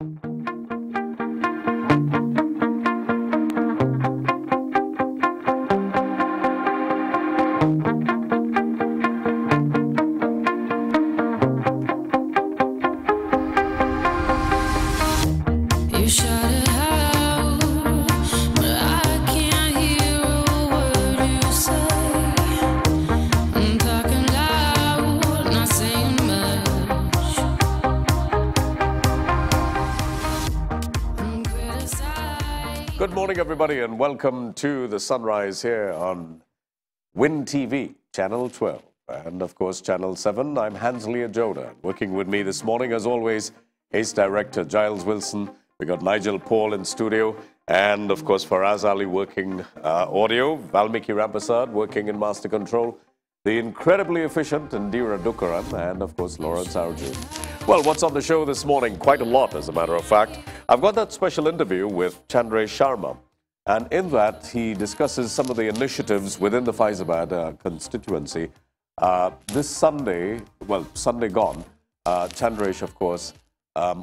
Good morning, everybody, and welcome to the sunrise here on Win TV, Channel 12, and of course, Channel 7. I'm Hansley Ajoda. Working with me this morning, as always, Ace Director Giles Wilson. We got Nigel Paul in studio, and of course, Faraz Ali working audio, Valmiki Rampasad working in Master Control, the incredibly efficient Indira Dukaran, and of course, Lawrence Arjun. Well, what's on the show this morning? Quite a lot, as a matter of fact. I've got that special interview with Chandresh Sharma, and in that he discusses some of the initiatives within the Faizabad constituency. This Sunday, well, Sunday gone, Chandresh, of course,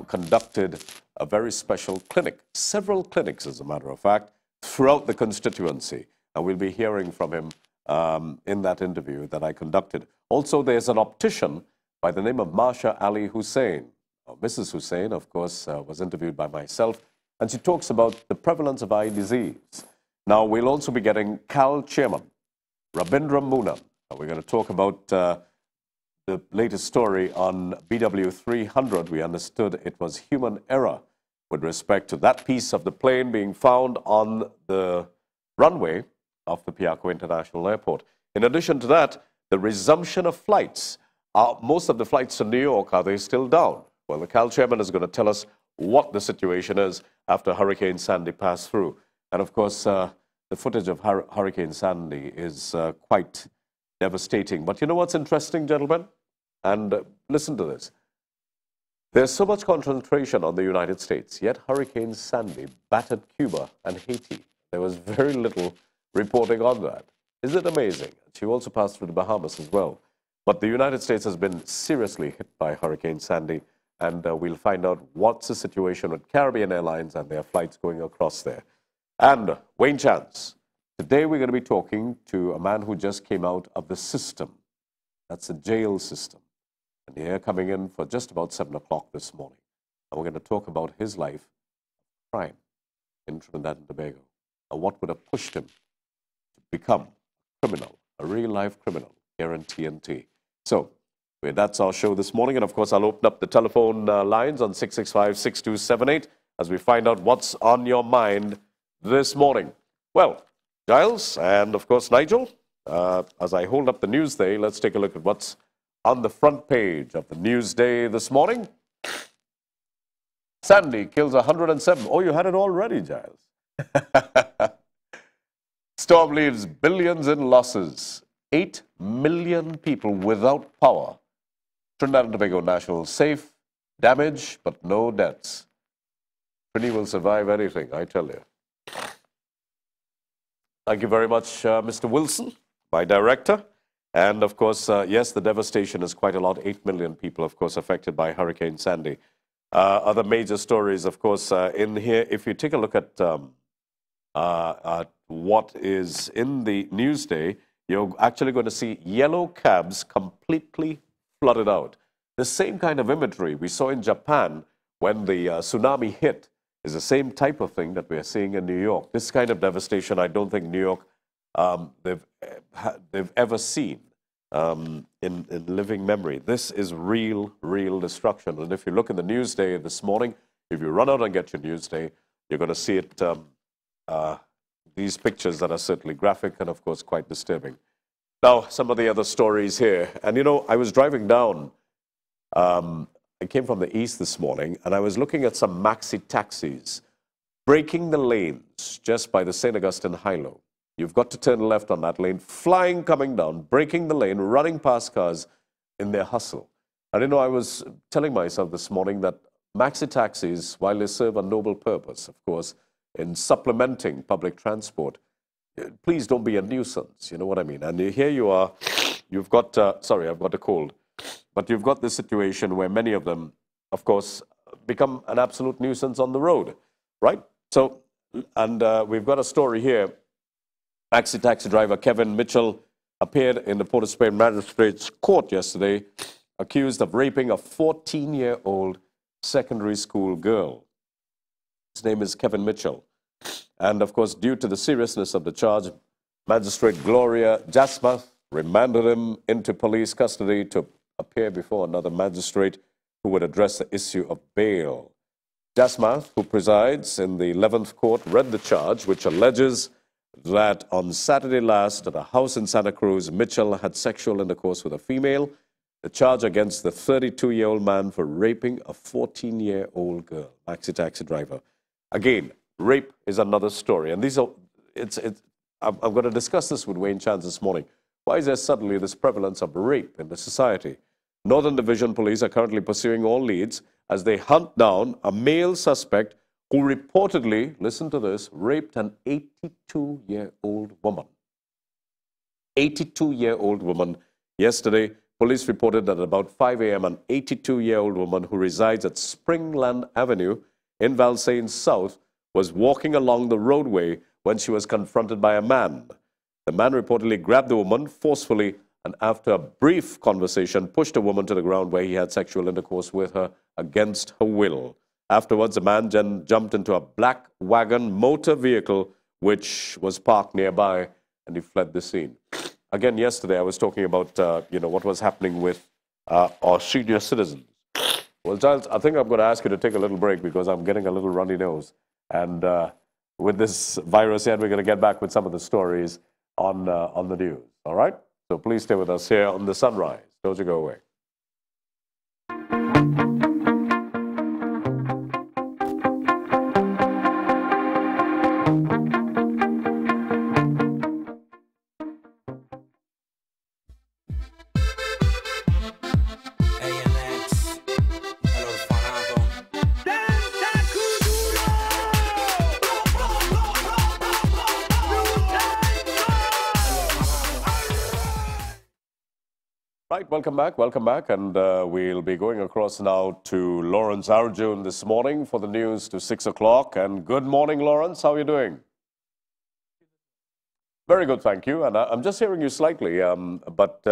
conducted a very special clinic, several clinics, as a matter of fact, throughout the constituency. And we'll be hearing from him in that interview that I conducted. Also, there's an optician by the name of Masha Ali Hussain. Mrs. Hussain, of course, was interviewed by myself, and she talks about the prevalence of eye disease. Now, we'll also be getting Cal Chairman, Rabindra Moonan. We're going to talk about the latest story on BW 300. We understood it was human error with respect to that piece of the plane being found on the runway of the Piarco International Airport. In addition to that, the resumption of flights. Most of the flights to New York, are they still down? Well, the Cal Chairman is going to tell us what the situation is after Hurricane Sandy passed through. And of course, the footage of Hurricane Sandy is quite devastating. But you know what's interesting, gentlemen? And listen to this. There's so much concentration on the United States, yet Hurricane Sandy battered Cuba and Haiti. There was very little reporting on that. Is it amazing? She also passed through the Bahamas as well. But the United States has been seriously hit by Hurricane Sandy, and we'll find out what's the situation with Caribbean Airlines and their flights going across there. And Wayne Chance, today we're going to be talking to a man who just came out of the system. That's the jail system. And here coming in for just about 7 o'clock this morning. And we're going to talk about his life, crime in Trinidad and Tobago, and what would have pushed him to become a criminal, a real-life criminal here in TNT. So, that's our show this morning. And of course, I'll open up the telephone lines on 665-6278 as we find out what's on your mind this morning. Well, Giles and of course Nigel, as I hold up the Newsday, let's take a look at what's on the front page of the Newsday this morning. Sandy kills 107. Oh, you had it already, Giles. Storm leaves billions in losses. 8 million people without power. Trinidad and Tobago National safe, damage, but no deaths. Trini will survive anything, I tell you. Thank you very much, Mr. Wilson, my director. And of course, yes, the devastation is quite a lot. 8 million people, of course, affected by Hurricane Sandy. Other major stories, of course, in here, if you take a look at what is in the Newsday, you're actually going to see yellow cabs completely flooded out. The same kind of imagery we saw in Japan when the tsunami hit is the same type of thing that we're seeing in New York. This kind of devastation, I don't think New York, they've ever seen in living memory. This is real destruction. And if you look in the Newsday this morning, if you run out and get your Newsday, you're going to see it, these pictures that are certainly graphic and, of course, quite disturbing. Now, some of the other stories here. And, you know, I was driving down. I came from the east this morning, and I was looking at some maxi taxis breaking the lanes just by the St. Augustine High-Low. You've got to turn left on that lane, flying coming down, breaking the lane, running past cars in their hustle. And, you know, I was telling myself this morning that maxi taxis, while they serve a noble purpose, of course, in supplementing public transport, please don't be a nuisance, you know what I mean? And here you are, you've got, sorry, I've got a cold, but you've got this situation where many of them, of course, become an absolute nuisance on the road, right? So, and we've got a story here. Taxi driver Kevin Mitchell appeared in the Port of Spain Magistrates Court yesterday, accused of raping a 14-year-old secondary school girl. His name is Kevin Mitchell. And of course, due to the seriousness of the charge, Magistrate Gloria Jasmuth remanded him into police custody to appear before another magistrate who would address the issue of bail. Jasmuth, who presides in the 11th Court, read the charge, which alleges that on Saturday last at a house in Santa Cruz, Mitchell had sexual intercourse with a female. The charge against the 32-year-old man for raping a 14-year-old girl, taxi driver. Again, rape is another story. And these are, I'm going to discuss this with Wayne Chance this morning. Why is there suddenly this prevalence of rape in the society? Northern Division Police are currently pursuing all leads as they hunt down a male suspect who reportedly, listen to this, raped an 82-year-old woman. 82-year-old woman. Yesterday, police reported that at about 5 a.m., an 82-year-old woman who resides at Springland Avenue in Valsayn South was walking along the roadway when she was confronted by a man. The man reportedly grabbed the woman forcefully and after a brief conversation pushed the woman to the ground where he had sexual intercourse with her against her will. Afterwards, the man then jumped into a black wagon motor vehicle which was parked nearby and he fled the scene. Again, yesterday I was talking about what was happening with our senior citizens. Well, Giles, I think I'm going to ask you to take a little break because I'm getting a little runny nose. And with this virus here, we're going to get back with some of the stories on the news. All right? So please stay with us here on The Sunrise. Don't you go away. Right, welcome back, and we'll be going across now to Lawrence Arjun this morning for the news to 6 o'clock. And good morning, Lawrence. How are you doing? Very good, thank you. And I'm just hearing you slightly, but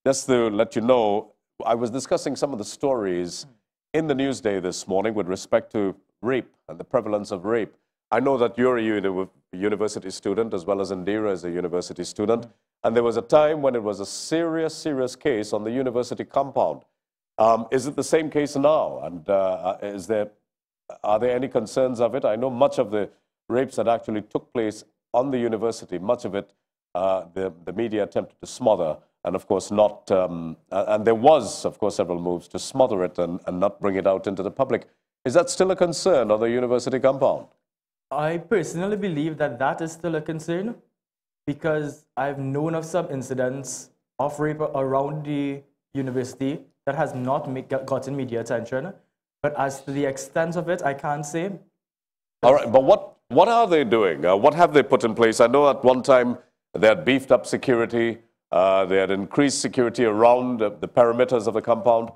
just to let you know, I was discussing some of the stories in the Newsday this morning with respect to rape and the prevalence of rape. I know that you're a university student as well as Indira is a university student. And there was a time when it was a serious case on the university compound. Is it the same case now? And are there any concerns of it? I know much of the rapes that actually took place on the university, much of it the media attempted to smother and of course not, and there was of course several moves to smother it and not bring it out into the public. Is that still a concern on the university compound? I personally believe that that is still a concern, because I've known of some incidents of rape around the university that has not gotten media attention. But as to the extent of it, I can't say. All right, but what are they doing? What have they put in place? I know at one time they had beefed up security. They had increased security around the perimeters of the compound.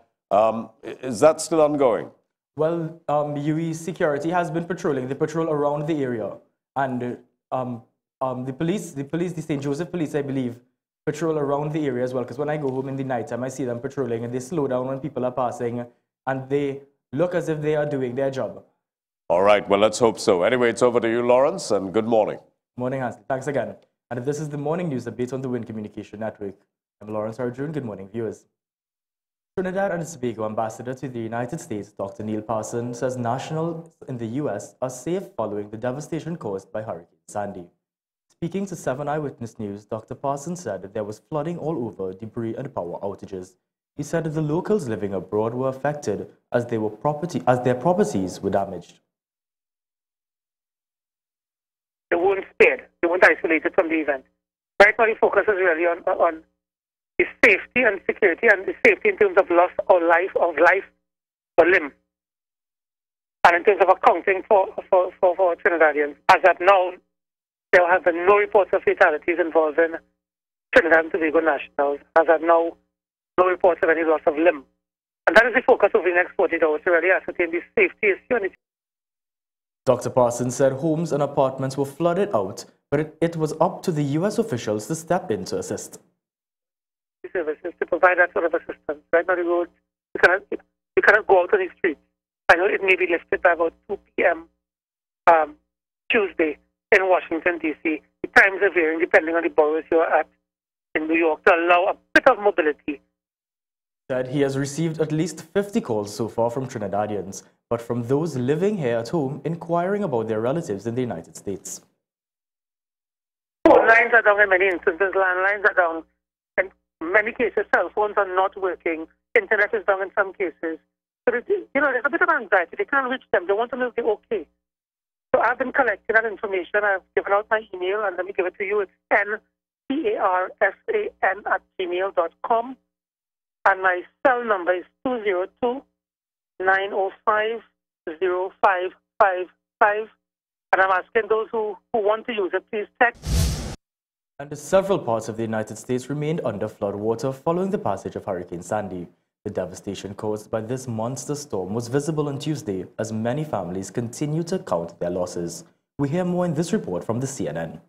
Is that still ongoing? Well, UE security has been patrolling. They patrol around the area. And the St. Joseph Police, I believe, patrol around the area as well. Because when I go home in the nighttime, I see them patrolling and they slow down when people are passing and they look as if they are doing their job. All right, well, let's hope so. Anyway, it's over to you, Lawrence, and good morning. Morning, Hansley. Thanks again. And if this is the morning news update on the Wind Communication Network, I'm Lawrence Arjun. Good morning, viewers. Trinidad and Tobago Ambassador to the United States, Dr. Neil Parsons, says nationals in the U.S. are safe following the devastation caused by Hurricane Sandy. Speaking to 7 Eyewitness News, Dr. Parsons said that there was flooding all over, debris and power outages. He said that the locals living abroad were affected as their properties were damaged. They weren't spared. They weren't isolated from the event. Right now, the focus is really on the safety and security, and the safety in terms of loss or life or limb, and in terms of accounting for Trinidadians. As at now, there have been no reports of fatalities involving Trinidad and Tobago nationals. As at now, no reports of any loss of limb And that is the focus over the next 48 hours to really ascertain the safety issue. Dr. Parsons said homes and apartments were flooded out, but it was up to the U.S. officials to step in to assist. Services to provide that sort of assistance. Right now, the roads, you cannot go out on the streets. I know it may be lifted by about 2 p.m. Tuesday in Washington, D.C. The times are varying depending on the boroughs you are at in New York to allow a bit of mobility. Said he has received at least 50 calls so far from Trinidadians, but from those living here at home inquiring about their relatives in the United States. Phone lines are down in many instances, landlines are down. In many cases, cell phones are not working. Internet is down in some cases. So, there's a bit of anxiety. They can't reach them. They want to know if they're okay. So I've been collecting that information. I've given out my email, and let me give it to you. It's nparsan@gmail.com. And my cell number is 202-905-0555. And I'm asking those who want to use it, please text. And several parts of the United States remained under floodwater following the passage of Hurricane Sandy. The devastation caused by this monster storm was visible on Tuesday as many families continue to count their losses. We hear more in this report from the CNN.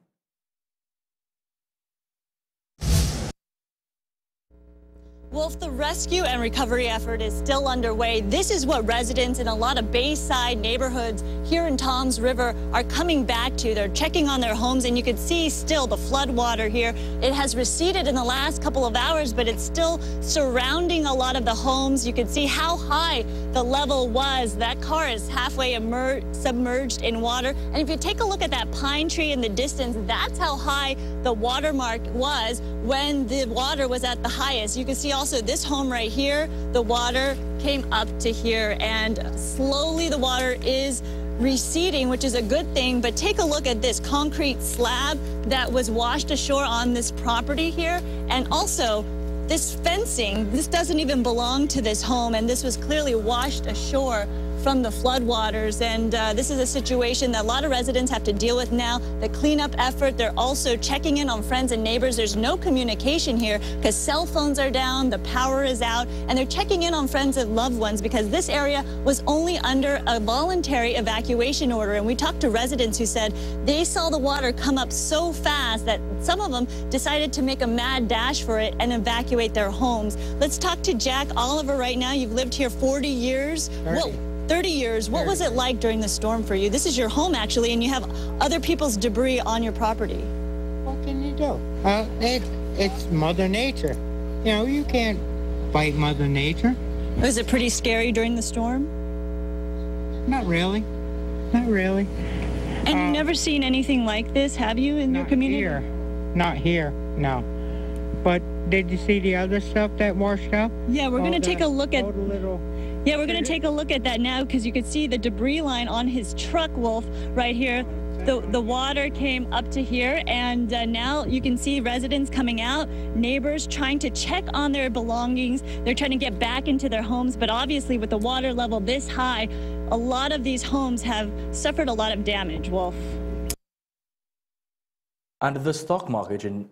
Wolf, the rescue and recovery effort is still underway. This is what residents in a lot of Bayside neighborhoods here in Toms River are coming back to. They're checking on their homes, and you can see still the flood water here. It has receded in the last couple of hours, but it's still surrounding a lot of the homes. You can see how high the level was. That car is halfway submerged in water. And if you take a look at that pine tree in the distance, that's how high the watermark was when the water was at the highest. You can see also this home right here, the water came up to here, and slowly the water is receding, which is a good thing. But take a look at this concrete slab that was washed ashore on this property here. And also this fencing, this doesn't even belong to this home, and this was clearly washed ashore from the floodwaters. And this is a situation that a lot of residents have to deal with now. The cleanup effort, they're also checking in on friends and neighbors. There's no communication here because cell phones are down, the power is out, and they're checking in on friends and loved ones because this area was only under a voluntary evacuation order. And we talked to residents who said they saw the water come up so fast that some of them decided to make a mad dash for it and evacuate their homes. Let's talk to Jack Oliver right now. You've lived here 40 years. 30 years. What was it like during the storm for you? This is your home, actually, and you have other people's debris on your property. What can you do? It's Mother Nature. You know, you can't fight Mother Nature. Was it pretty scary during the storm? Not really. Not really. And you've never seen anything like this, have you, in your community? Not here, no. But did you see the other stuff that washed up? Yeah, we're going to take a look at... Yeah, we're going to take a look at that now because you can see the debris line on his truck, Wolf, right here. The water came up to here, and now you can see residents coming out, neighbors trying to check on their belongings. They're trying to get back into their homes, but obviously with the water level this high, a lot of these homes have suffered a lot of damage, Wolf. And the stock market in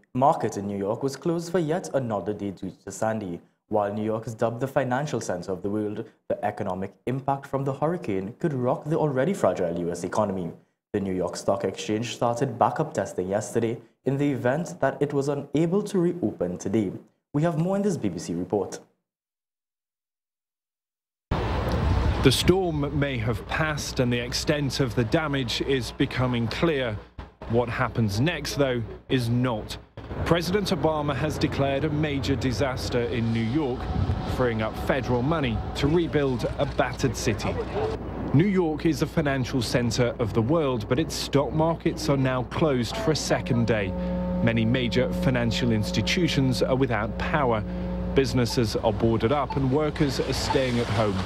New York was closed for yet another day due to Sandy. While New York is dubbed the financial center of the world, the economic impact from the hurricane could rock the already fragile U.S. economy. The New York Stock Exchange started backup testing yesterday in the event that it was unable to reopen today. We have more in this BBC report. The storm may have passed and the extent of the damage is becoming clear. What happens next, though, is not. President Obama has declared a major disaster in New York, freeing up federal money to rebuild a battered city. New York is the financial center of the world, but its stock markets are now closed for a second day. Many major financial institutions are without power. Businesses are boarded up and workers are staying at home.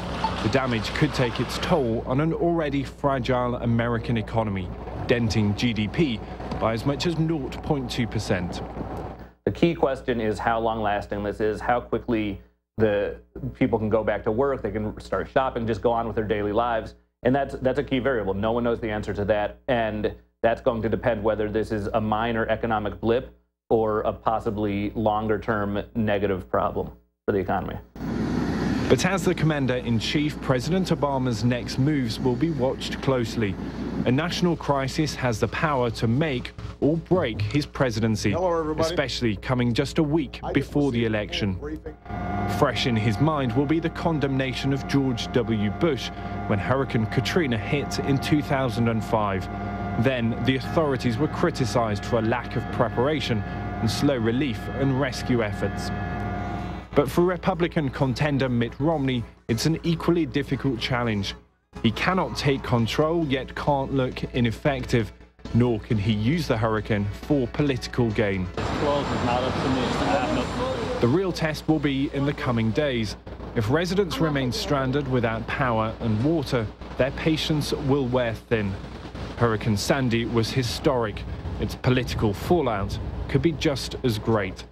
The damage could take its toll on an already fragile American economy, denting GDP by as much as 0.2%. The key question is how long-lasting this is, how quickly the people can go back to work, they can start shopping, just go on with their daily lives. And that's a key variable. No one knows the answer to that, and that's going to depend whether this is a minor economic blip or a possibly longer-term negative problem for the economy. But as the Commander-in-Chief, President Obama's next moves will be watched closely. A national crisis has the power to make or break his presidency, especially coming just a week before the election. Fresh in his mind will be the condemnation of George W. Bush when Hurricane Katrina hit in 2005. Then, the authorities were criticized for a lack of preparation and slow relief and rescue efforts. But for Republican contender Mitt Romney, it's an equally difficult challenge. He cannot take control, yet can't look ineffective, nor can he use the hurricane for political gain. The real test will be in the coming days. If residents remain stranded without power and water, their patience will wear thin. Hurricane Sandy was historic. Its political fallout could be just as great.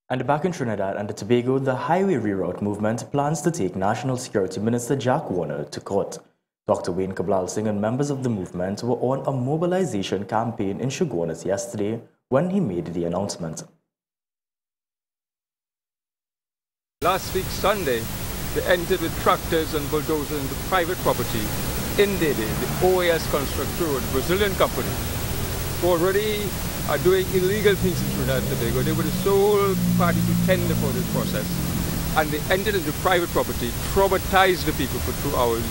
And back in Trinidad and Tobago, the Highway Reroute movement plans to take National Security Minister Jack Warner to court. Dr. Wayne Kablalsingh and members of the movement were on a mobilization campaign in Chaguanas yesterday when he made the announcement. Last week, Sunday, they entered with tractors and bulldozers into private property in Dede, the OAS Constructor, a Brazilian company, who already are doing illegal things in Trinidad and Tobago. They were the sole party to tender for this process. And they entered into private property, traumatized the people for 2 hours,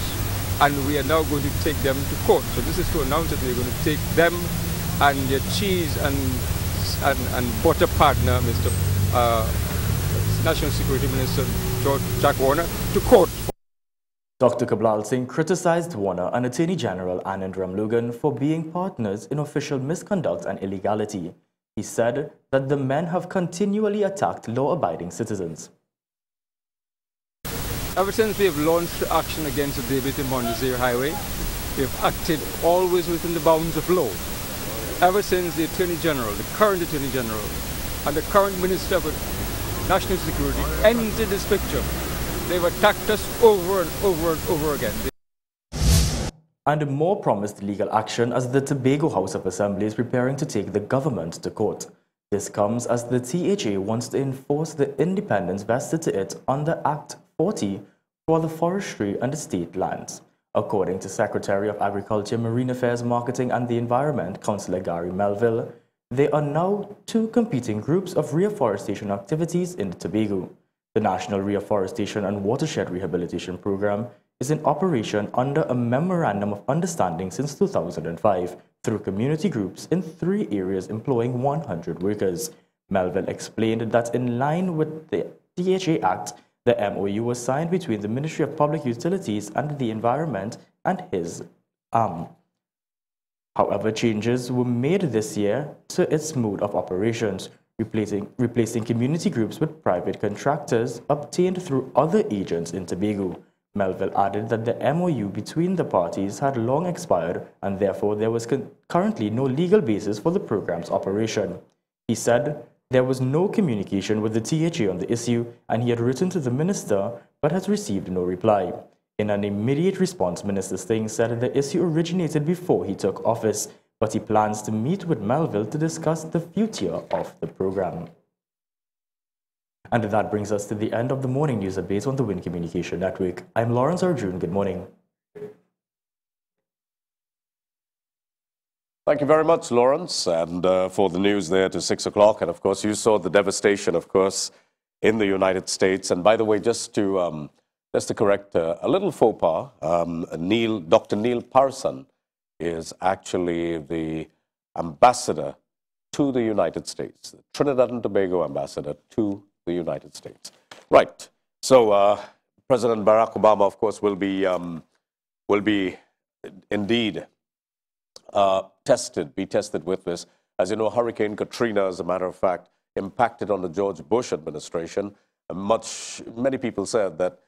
and we are now going to take them to court. So this is to announce that we're going to take them and their cheese and butter partner, Mr. National Security Minister Jack Warner, to court. Dr. Kablalsingh criticized Warner and Attorney General Anand Ramlugan for being partners in official misconduct and illegality. He said that the men have continually attacked law-abiding citizens. Ever since we have launched action against the David and Mondesir Highway, we have acted always within the bounds of law. Ever since the Attorney General, the current Attorney General, and the current Minister of National Security entered this picture, they've attacked us over and over and over again. And more promised legal action as the Tobago House of Assembly is preparing to take the government to court. This comes as the THA wants to enforce the independence vested to it under Act 40 for the forestry and estate lands. According to Secretary of Agriculture, Marine Affairs, Marketing and the Environment, Councillor Gary Melville, there are now 2 competing groups of reforestation activities in Tobago. The National Reforestation and Watershed Rehabilitation Program is in operation under a Memorandum of Understanding since 2005 through community groups in 3 areas employing 100 workers. Melville explained that in line with the THA Act, the MOU was signed between the Ministry of Public Utilities and the Environment and his arm. However, changes were made this year to its mode of operations, replacing community groups with private contractors obtained through other agents in Tobago. Melville added that the MOU between the parties had long expired and therefore there was currently no legal basis for the program's operation. He said there was no communication with the THA on the issue and he had written to the minister but has received no reply. In an immediate response, Minister Singh said the issue originated before he took office, but he plans to meet with Melville to discuss the future of the program. And that brings us to the end of the morning news update on the Wind Communication Network. I'm Lawrence Arjun. Good morning. Thank you very much, Lawrence, and for the news there to 6 o'clock. And of course, you saw the devastation, of course, in the United States. And by the way, just to correct a little faux pas, Dr. Neil Parson is actually the ambassador to the United States, the Trinidad and Tobago ambassador to the United States. Right. So President Barack Obama, of course, will be indeed be tested with this. As you know, Hurricane Katrina, as a matter of fact, impacted on the George Bush administration. Many people said that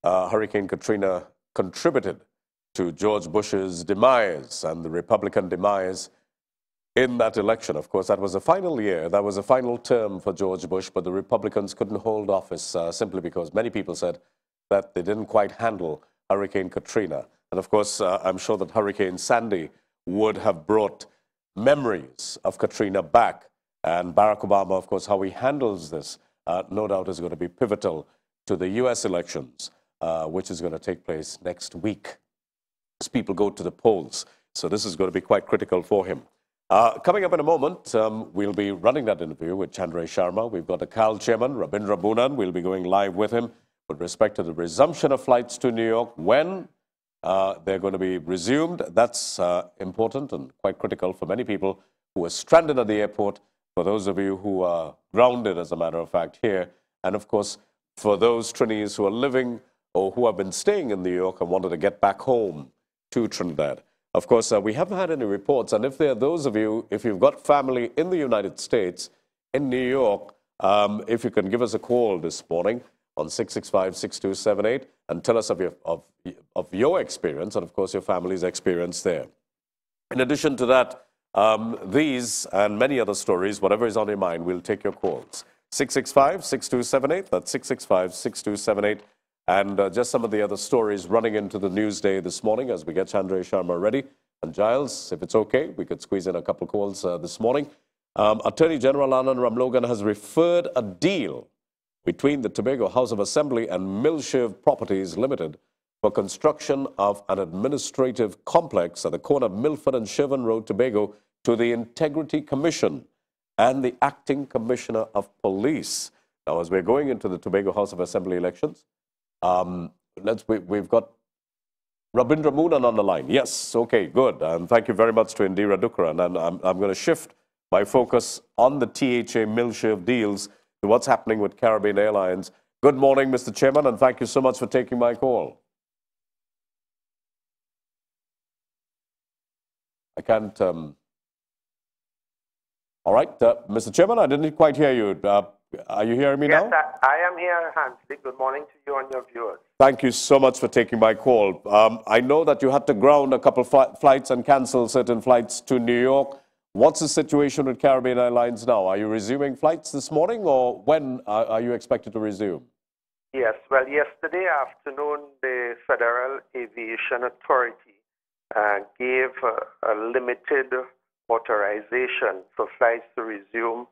Hurricane Katrina contributed to George Bush's demise and the Republican demise in that election. Of course, that was a final year. That was a final term for George Bush, but the Republicans couldn't hold office simply because many people said that they didn't quite handle Hurricane Katrina. And of course, I'm sure that Hurricane Sandy would have brought memories of Katrina back. And Barack Obama, of course, how he handles this, no doubt is going to be pivotal to the U.S. elections, which is going to take place next week as people go to the polls. So this is going to be quite critical for him. Coming up in a moment, we'll be running that interview with Chandray Sharma. We've got the CAL chairman, Rabindra Bunan. We'll be going live with him with respect to the resumption of flights to New York, when they're going to be resumed. That's important and quite critical for many people who are stranded at the airport, for those of you who are grounded, as a matter of fact, here, and of course, for those Trinis who are living or who have been staying in New York and wanted to get back home to Trinidad. Of course, we haven't had any reports, and if there are those of you, if you've got family in the United States, in New York, if you can give us a call this morning on 665-6278 and tell us of your experience and, of course, your family's experience there. In addition to that, these and many other stories, whatever is on your mind, we'll take your calls. 665-6278, that's 665-6278. And just some of the other stories running into the news day this morning as we get Chandray Sharma ready. And Giles, if it's okay, we could squeeze in a couple of calls this morning. Attorney General Anand Ramlogan has referred a deal between the Tobago House of Assembly and Milshiv Properties Limited for construction of an administrative complex at the corner of Milford and Sherwin Road, Tobago, to the Integrity Commission and the Acting Commissioner of Police. Now, as we're going into the Tobago House of Assembly elections, we've got Rabindra Bunan on the line. Yes, okay, good. Thank you very much to Indira Dukran. And I'm going to shift my focus on the THA Milshiv deals to what's happening with Caribbean Airlines. Good morning, Mr. Chairman, and thank you so much for taking my call. I can't... All right, Mr. Chairman, I didn't quite hear you. Are you hearing me now? Yes, I am here, Hansley. Good morning to you and your viewers. Thank you so much for taking my call. I know that you had to ground a couple of flights and cancel certain flights to New York. What's the situation with Caribbean Airlines now? Are you resuming flights this morning, or when are you expected to resume? Yes, well, yesterday afternoon, the Federal Aviation Authority gave a limited authorization for flights to resume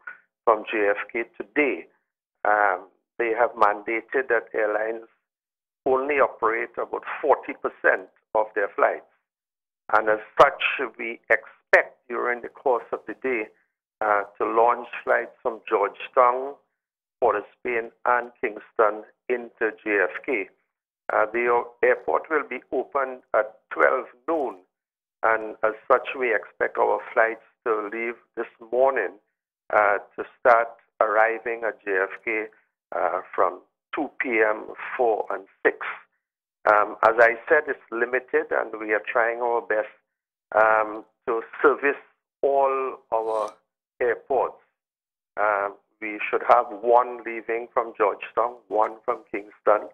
from JFK today. They have mandated that airlines only operate about 40% of their flights. And as such, we expect during the course of the day to launch flights from Georgetown, Port of Spain, and Kingston into JFK. The airport will be open at 12 noon. And as such, we expect our flights to leave this morning to start arriving at JFK from 2 p.m., 4, and 6. As I said, it's limited, and we are trying our best to service all our airports. We should have one leaving from Georgetown, one from Kingston,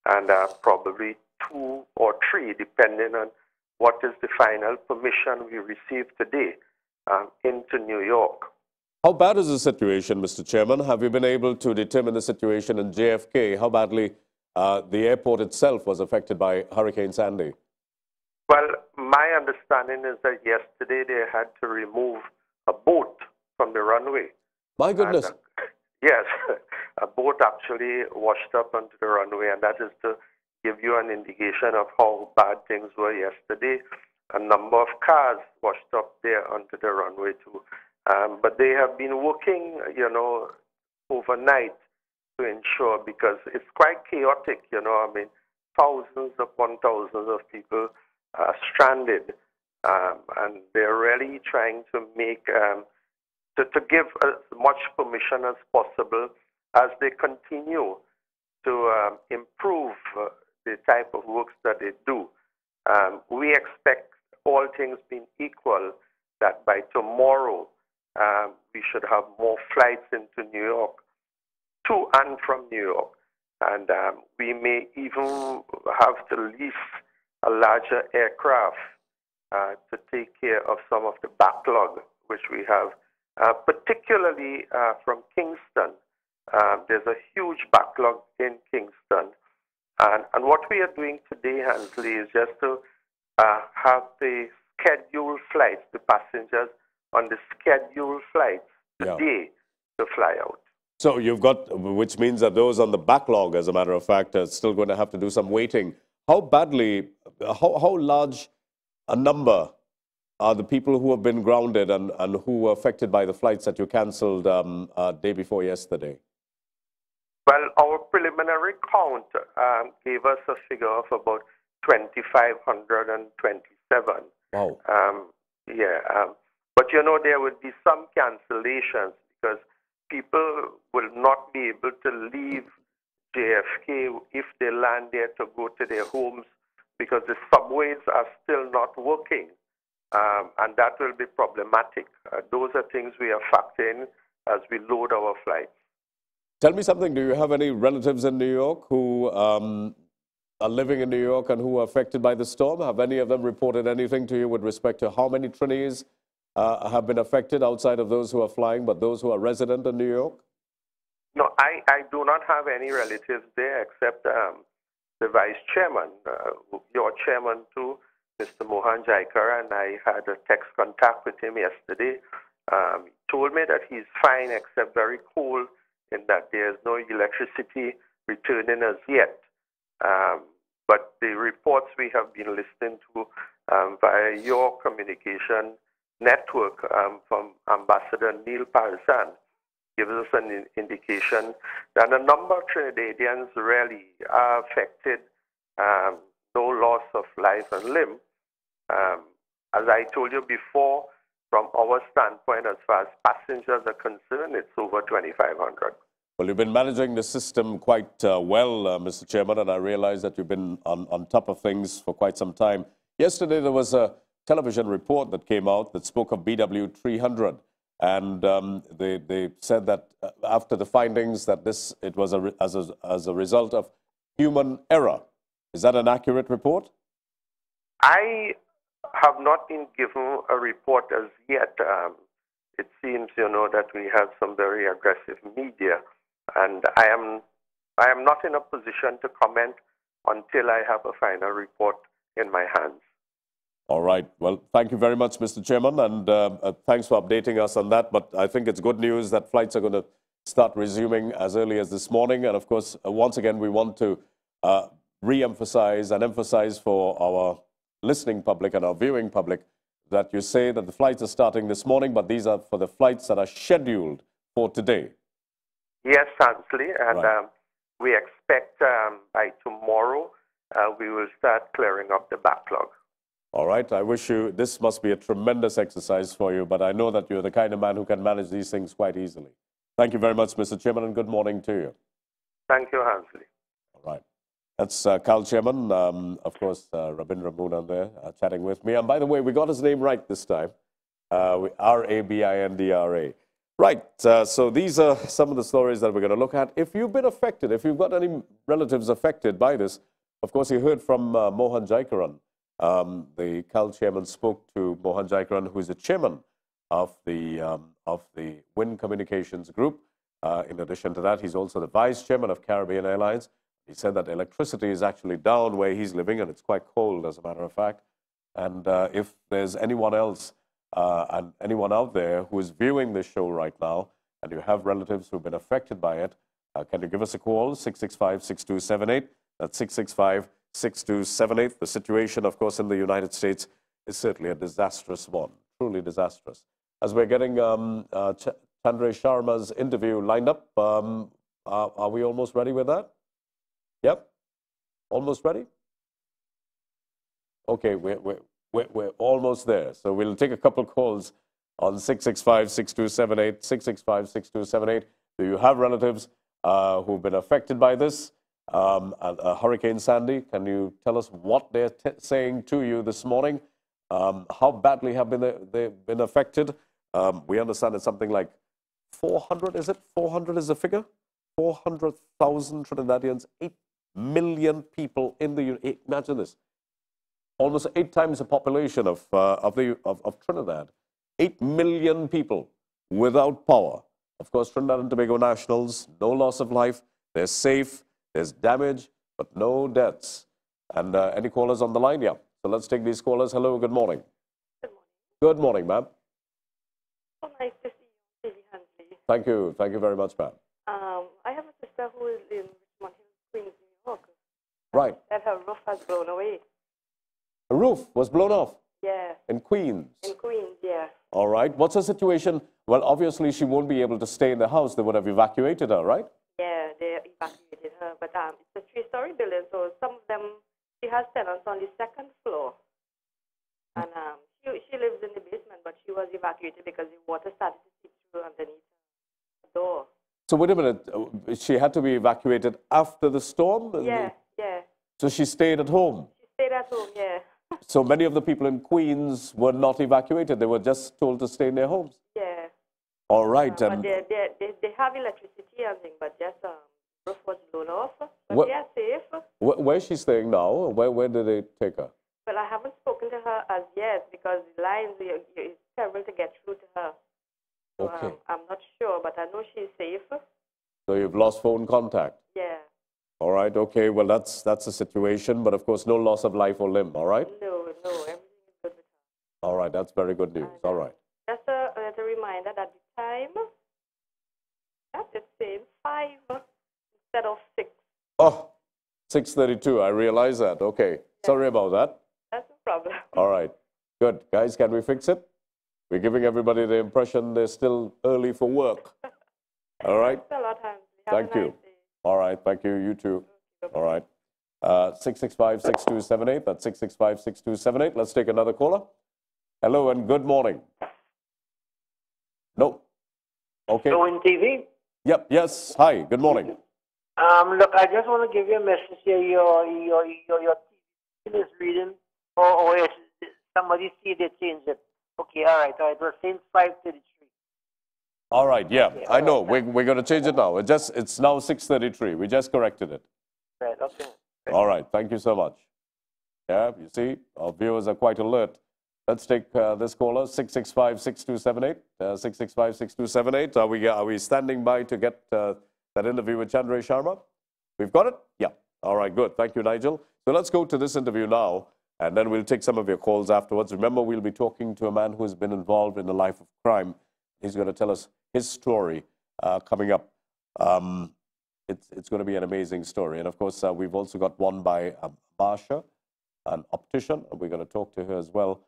and probably 2 or 3, depending on what is the final permission we receive today into New York. How bad is the situation, Mr. Chairman? Have you been able to determine the situation in JFK? How badly the airport itself was affected by Hurricane Sandy? Well, my understanding is that yesterday they had to remove a boat from the runway. My goodness. And, yes, a boat actually washed up onto the runway, and that is to give you an indication of how bad things were yesterday. A number of cars washed up there onto the runway too. But they have been working, overnight to ensure, because it's quite chaotic, I mean, thousands upon thousands of people are stranded. And they're really trying to make, to give as much permission as possible as they continue to improve the type of works that they do. We expect, all things being equal, that by tomorrow we should have more flights into New York, to and from New York. And we may even have to lease a larger aircraft to take care of some of the backlog which we have, particularly from Kingston. There's a huge backlog in Kingston. And what we are doing today, Hansley, is just to have the scheduled flights, the passengers on the scheduled flights today to fly out. So you've got, which means that those on the backlog, as a matter of fact, are still going to have to do some waiting. How badly, how large a number are the people who have been grounded and who were affected by the flights that you cancelled day before yesterday? Well, our preliminary count gave us a figure of about 2,527. Wow. But, you know, there would be some cancellations because people will not be able to leave JFK if they land there to go to their homes because the subways are still not working. And that will be problematic. Those are things we are factoring as we load our flights. Tell me something. Do you have any relatives in New York who are living in New York and who are affected by the storm? Have any of them reported anything to you with respect to how many Trinis have been affected outside of those who are flying, but those who are resident in New York? No, I do not have any relatives there except the vice chairman, your chairman too, Mr. Mohan Jaikar, and I had a text contact with him yesterday. He told me that he's fine except very cold in that there's no electricity returning as yet. But the reports we have been listening to via your communication network from Ambassador Neil Parzan gives us an indication that a number of Trinidadians really are affected, no loss of life and limb. As I told you before, from our standpoint, as far as passengers are concerned, it's over 2,500. Well, you've been managing the system quite well, Mr. Chairman, and I realize that you've been on top of things for quite some time. Yesterday, there was a television report that came out that spoke of BW 300, and they said that after the findings that it was as a result of human error. Is that an accurate report? I have not been given a report as yet. It seems, you know, that we have some very aggressive media, and I am not in a position to comment until I have a final report in my hands. All right. Well, thank you very much, Mr. Chairman, and thanks for updating us on that. But I think it's good news that flights are going to start resuming as early as this morning. And of course, once again, we want to re-emphasize and emphasize for our listening public and our viewing public that you say that the flights are starting this morning, but these are for the flights that are scheduled for today. Yes, Hansley, and right. We expect by tomorrow we will start clearing up the backlog. All right. I wish you, this must be a tremendous exercise for you, but I know that you're the kind of man who can manage these things quite easily. Thank you very much, Mr. Chairman, and good morning to you. Thank you, Hansley. All right. That's CAL Chairman, of course, Rabindra Moonan there, chatting with me. And by the way, we got his name right this time, Rabindra. Right, so these are some of the stories that we're going to look at. If you've been affected, if you've got any relatives affected by this, of course, you heard from Mohan Jaikaran. The CAL Chairman spoke to Mohan Jaikaran, who is the chairman of the WIN Communications Group. In addition to that, he's also the vice chairman of Caribbean Airlines. He said that electricity is actually down where he's living, and it's quite cold, as a matter of fact. And if there's anyone else and anyone out there who is viewing this show right now, and you have relatives who've been affected by it, can you give us a call, 665-6278? That's 665-6278. The situation, of course, in the United States is certainly a disastrous one, truly disastrous. As we're getting Chandray Sharma's interview lined up, are we almost ready with that? Yep, almost ready? Okay, we're almost there. So we'll take a couple of calls on 665-6278, 665-6278. Do you have relatives who've been affected by this? Hurricane Sandy, can you tell us what they're saying to you this morning? How badly have they been affected? We understand it's something like 400, is it? 400 is the figure? 400,000 Trinidadians, 8 million people in the, imagine this, almost 8 times the population of Trinidad. 8 million people without power. Of course, Trinidad and Tobago nationals, no loss of life, they're safe, there's damage, but no deaths. And any callers on the line? Yeah. So let's take these callers. Hello, good morning. Good morning. Good morning, ma'am. So nice to see you, Hansley. Thank you. Thank you very much, ma'am. I have a sister who is in Richmond Hill, Queens, New York. Right. That her roof has blown away. The roof was blown off Yeah. in Queens. In Queens, yeah. All right. What's her situation? Well, obviously, she won't be able to stay in the house. They would have evacuated her, right? Yeah, they evacuated her. But it's a three-story building, so some of them, she has tenants on the second floor. And she lives in the basement, but she was evacuated because the water started to seep through underneath the door. So wait a minute. She had to be evacuated after the storm? Yeah, yeah. So she stayed at home? She stayed at home, yeah. So many of the people in Queens were not evacuated. They were just told to stay in their homes? Yeah. All right. But they have electricity and things, but just roof was blown off. But they are safe. Where is she staying now? Where did they take her? Well, I haven't spoken to her as yet because the lines, it's terrible to get through to her. So, Okay. I'm not sure, but I know she's safe. So you've lost phone contact? Yeah. All right, okay. Well, that's the situation, but of course, no loss of life or limb, all right? No, everything is good with her. All right, that's very good news. All right. Just a reminder that the time, it's saying 5 instead of 6. Oh, 6:32. I realize that. Okay. Sorry about that. That's no problem. All right. Good. Guys, can we fix it? We're giving everybody the impression they're still early for work. All right. Thanks a lot, Hans. Thank you. All right. Thank you. You too. All right. 665-6278. That's 665-6278. Let's take another caller. Hello and good morning. No. Okay. Win TV. Yep. Yes. Hi. Good morning. Look, I just want to give you a message here. Your TV is reading, or somebody see they change it. Okay, all right. We're saying 5:33. All right. Yeah, I know. We're going to change it now. It's now 6:33. We just corrected it. Right. Okay. All right. Thank you so much. Yeah. You see, our viewers are quite alert. Let's take this caller, 665-6278. 665-6278. Are we standing by to get that interview with Chandray Sharma? We've got it? Yeah. All right, good. Thank you, Nigel. So let's go to this interview now, and then we'll take some of your calls afterwards. Remember, we'll be talking to a man who has been involved in a life of crime. He's going to tell us his story coming up. It's going to be an amazing story. And, of course, we've also got one by Marsha, an optician. We're going to talk to her as well.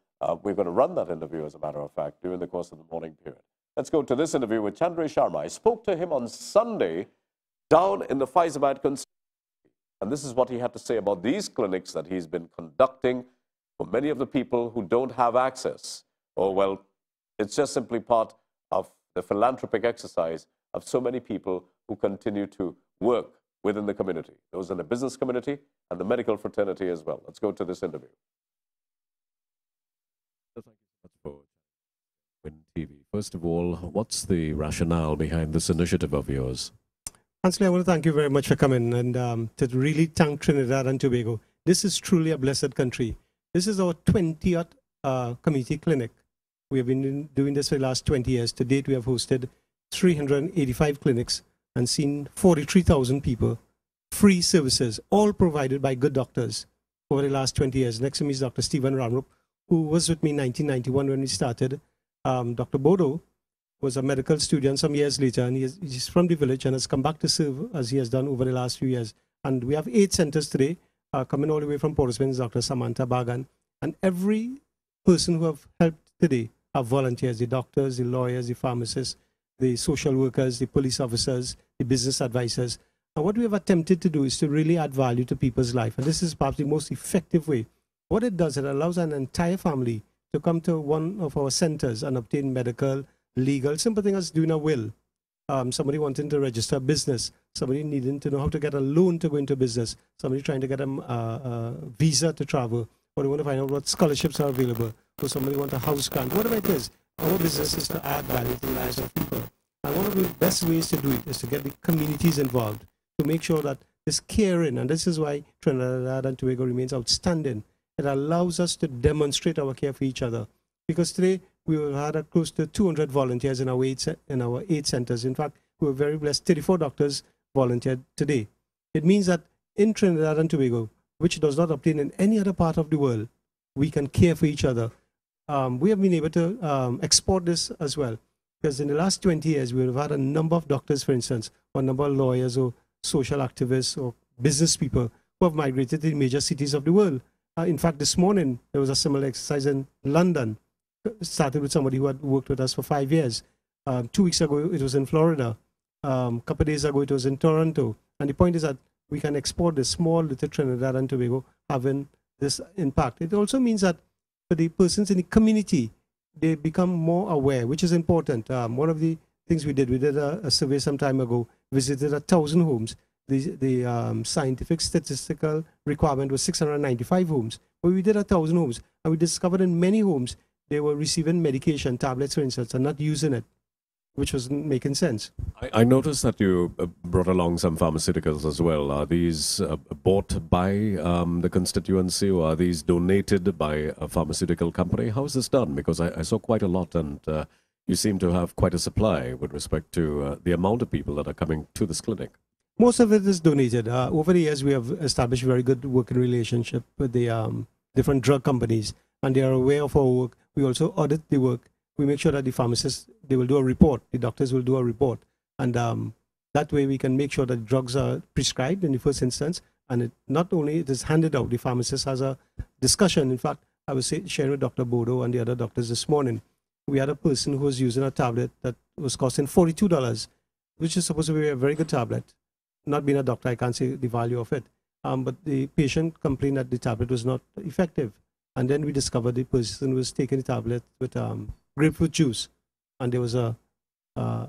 We're going to run that interview, as a matter of fact, during the course of the morning period. Let's go to this interview with Chandray Sharma. I spoke to him on Sunday down in the Faizabad constituency. And this is what he had to say about these clinics that he's been conducting for many of the people who don't have access. Or, well, it's just simply part of the philanthropic exercise of so many people who continue to work within the community, those in the business community and the medical fraternity as well. Let's go to this interview. Thank you so much for Win TV. First of all, what's the rationale behind this initiative of yours? Ansley, I want to thank you very much for coming and to really thank Trinidad and Tobago. This is truly a blessed country. This is our 20th community clinic. We have been doing this for the last 20 years. To date, we have hosted 385 clinics and seen 43,000 people. Free services, all provided by good doctors over the last 20 years. Next to me is Dr. Stephen Ramrup, who was with me in 1991 when we started. Dr. Bodo was a medical student some years later, and he's from the village and has come back to serve as he has done over the last few years. And we have 8 centers today, coming all the way from Port au Prince, Dr. Samantha Bagan. And every person who have helped today are volunteers, the doctors, the lawyers, the pharmacists, the social workers, the police officers, the business advisors. And what we have attempted to do is to really add value to people's life. And this is perhaps the most effective way. What it does, it allows an entire family to come to one of our centers and obtain medical, legal, simple thing as doing a will. Somebody wanting to register a business, somebody needing to know how to get a loan to go into business, somebody trying to get a visa to travel, or they want to find out what scholarships are available, or somebody want a house grant, whatever it is. Our business is to add value to the lives of people. And one of the best ways to do it is to get the communities involved, to make sure that this caring, and this is why Trinidad and Tobago remains outstanding. It allows us to demonstrate our care for each other. Because today, we have had close to 200 volunteers in our 8 centers. In fact, we were very blessed. 34 doctors volunteered today. It means that in Trinidad and Tobago, which does not obtain in any other part of the world, we can care for each other. We have been able to export this as well. Because in the last 20 years, we have had a number of doctors, for instance, or a number of lawyers or social activists or business people who have migrated to the major cities of the world. In fact, this morning, there was a similar exercise in London. It started with somebody who had worked with us for 5 years. 2 weeks ago, it was in Florida. A couple of days ago, it was in Toronto. And the point is that we can export this small little Trinidad and Tobago having this impact. It also means that for the persons in the community, they become more aware, which is important. One of the things we did a survey some time ago, visited 1,000 homes. The scientific statistical requirement was 695 homes. But we did 1,000 homes, and we discovered in many homes they were receiving medication, tablets for instance, and not using it, which wasn't making sense. I noticed that you brought along some pharmaceuticals as well. Are these bought by the constituency, or are these donated by a pharmaceutical company? How is this done? Because I saw quite a lot, and you seem to have quite a supply with respect to the amount of people that are coming to this clinic. Most of it is donated. Over the years, we have established very good working relationship with the different drug companies, and they are aware of our work. We also audit the work. We make sure that the pharmacists, they will do a report. The doctors will do a report. And that way we can make sure that drugs are prescribed in the first instance. And it not only it is handed out, the pharmacist has a discussion. In fact, I was sharing with Dr. Bodo and the other doctors this morning. We had a person who was using a tablet that was costing $42, which is supposed to be a very good tablet. Not being a doctor, I can't say the value of it. But the patient complained that the tablet was not effective. And then we discovered the person was taking the tablet with grapefruit juice, and there was a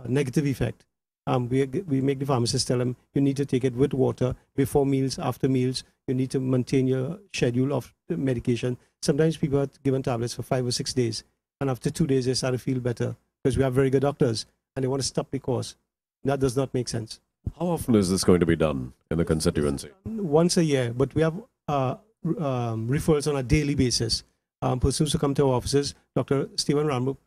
negative effect. We make the pharmacist tell them, you need to take it with water before meals, after meals. You need to maintain your schedule of the medication. Sometimes people are given tablets for 5 or 6 days, and after 2 days they start to feel better because we have very good doctors, and they want to stop the course. That does not make sense. How often is this going to be done in the constituency? Once a year, but we have referrals on a daily basis. Persons who come to our offices, Dr. Stephen Ramrup,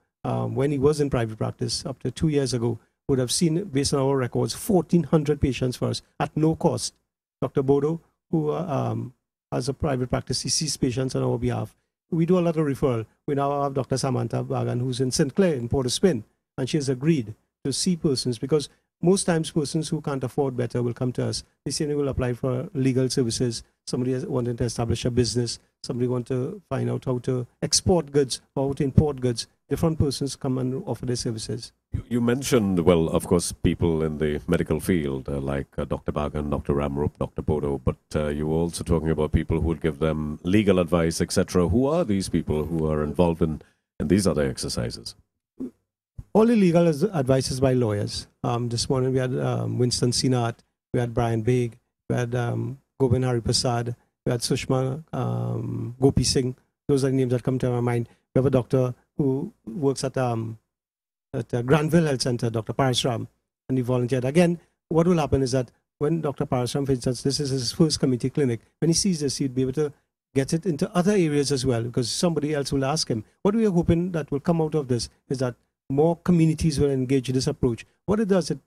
when he was in private practice up to 2 years ago, would have seen, based on our records, 1,400 patients for us at no cost. Dr. Bodo, who has a private practice, he sees patients on our behalf. We do a lot of referral. We now have Dr. Samantha Bagan, who's in St. Clair in Port of Spain, and she has agreed to see persons because most times persons who can't afford better will come to us. They say they will apply for legal services. Somebody is wanting to establish a business. Somebody wants to find out how to export goods or how to import goods. Different persons come and offer their services. You mentioned, well, of course, people in the medical field like Dr. Bagan, Dr. Ramrup, Dr. Bodo, but you were also talking about people who would give them legal advice, etc. Who are these people who are involved in these other exercises? All the legal advice is by lawyers. This morning we had Winston Sinat, we had Brian Baig, we had Govind Hariprasad, we had Sushma Gopi Singh. Those are the names that come to my mind. We have a doctor who works at Granville Health Center, Dr. Parasram, and he volunteered. Again, what will happen is that when Dr. Parasram, for instance, this is his first community clinic, when he sees this, he'd be able to get it into other areas as well, because somebody else will ask him. What we are hoping that will come out of this is that more communities will engage in this approach. What it does, it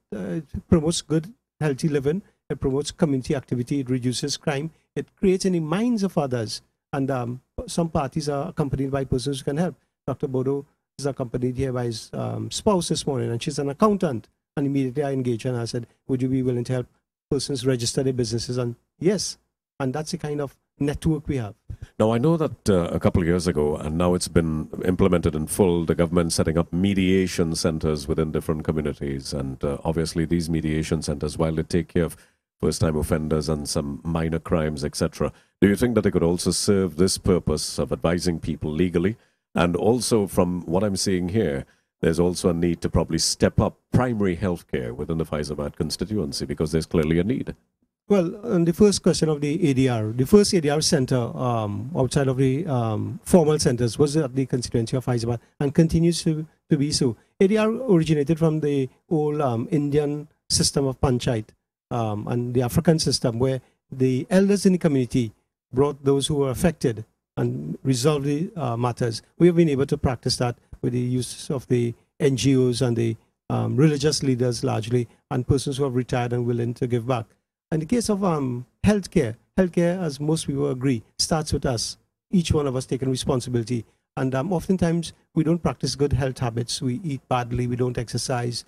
promotes good, healthy living, it promotes community activity, it reduces crime, it creates in the minds of others. And some parties are accompanied by persons who can help. Dr. Bodo is accompanied here by his spouse this morning, and she's an accountant. And immediately I engaged her and I said, would you be willing to help persons register their businesses? And yes, and that's the kind of network we have. Now, I know that a couple of years ago, and now it's been implemented in full, the government setting up mediation centers within different communities. And obviously these mediation centers, while they take care of first-time offenders and some minor crimes, etc., do you think that they could also serve this purpose of advising people legally? And also, from what I'm seeing here, there's also a need to probably step up primary health care within the Faizabad constituency because there's clearly a need. Well, on the first question of the ADR, the first ADR center outside of the formal centers was at the constituency of Faizabad and continues to be so. ADR originated from the old Indian system of panchayat and the African system where the elders in the community brought those who were affected and resolved the matters. We have been able to practice that with the use of the NGOs and the religious leaders largely, and persons who have retired and willing to give back. In the case of healthcare, as most people agree, starts with us, each one of us taking responsibility. And oftentimes, we don't practice good health habits. We eat badly, we don't exercise,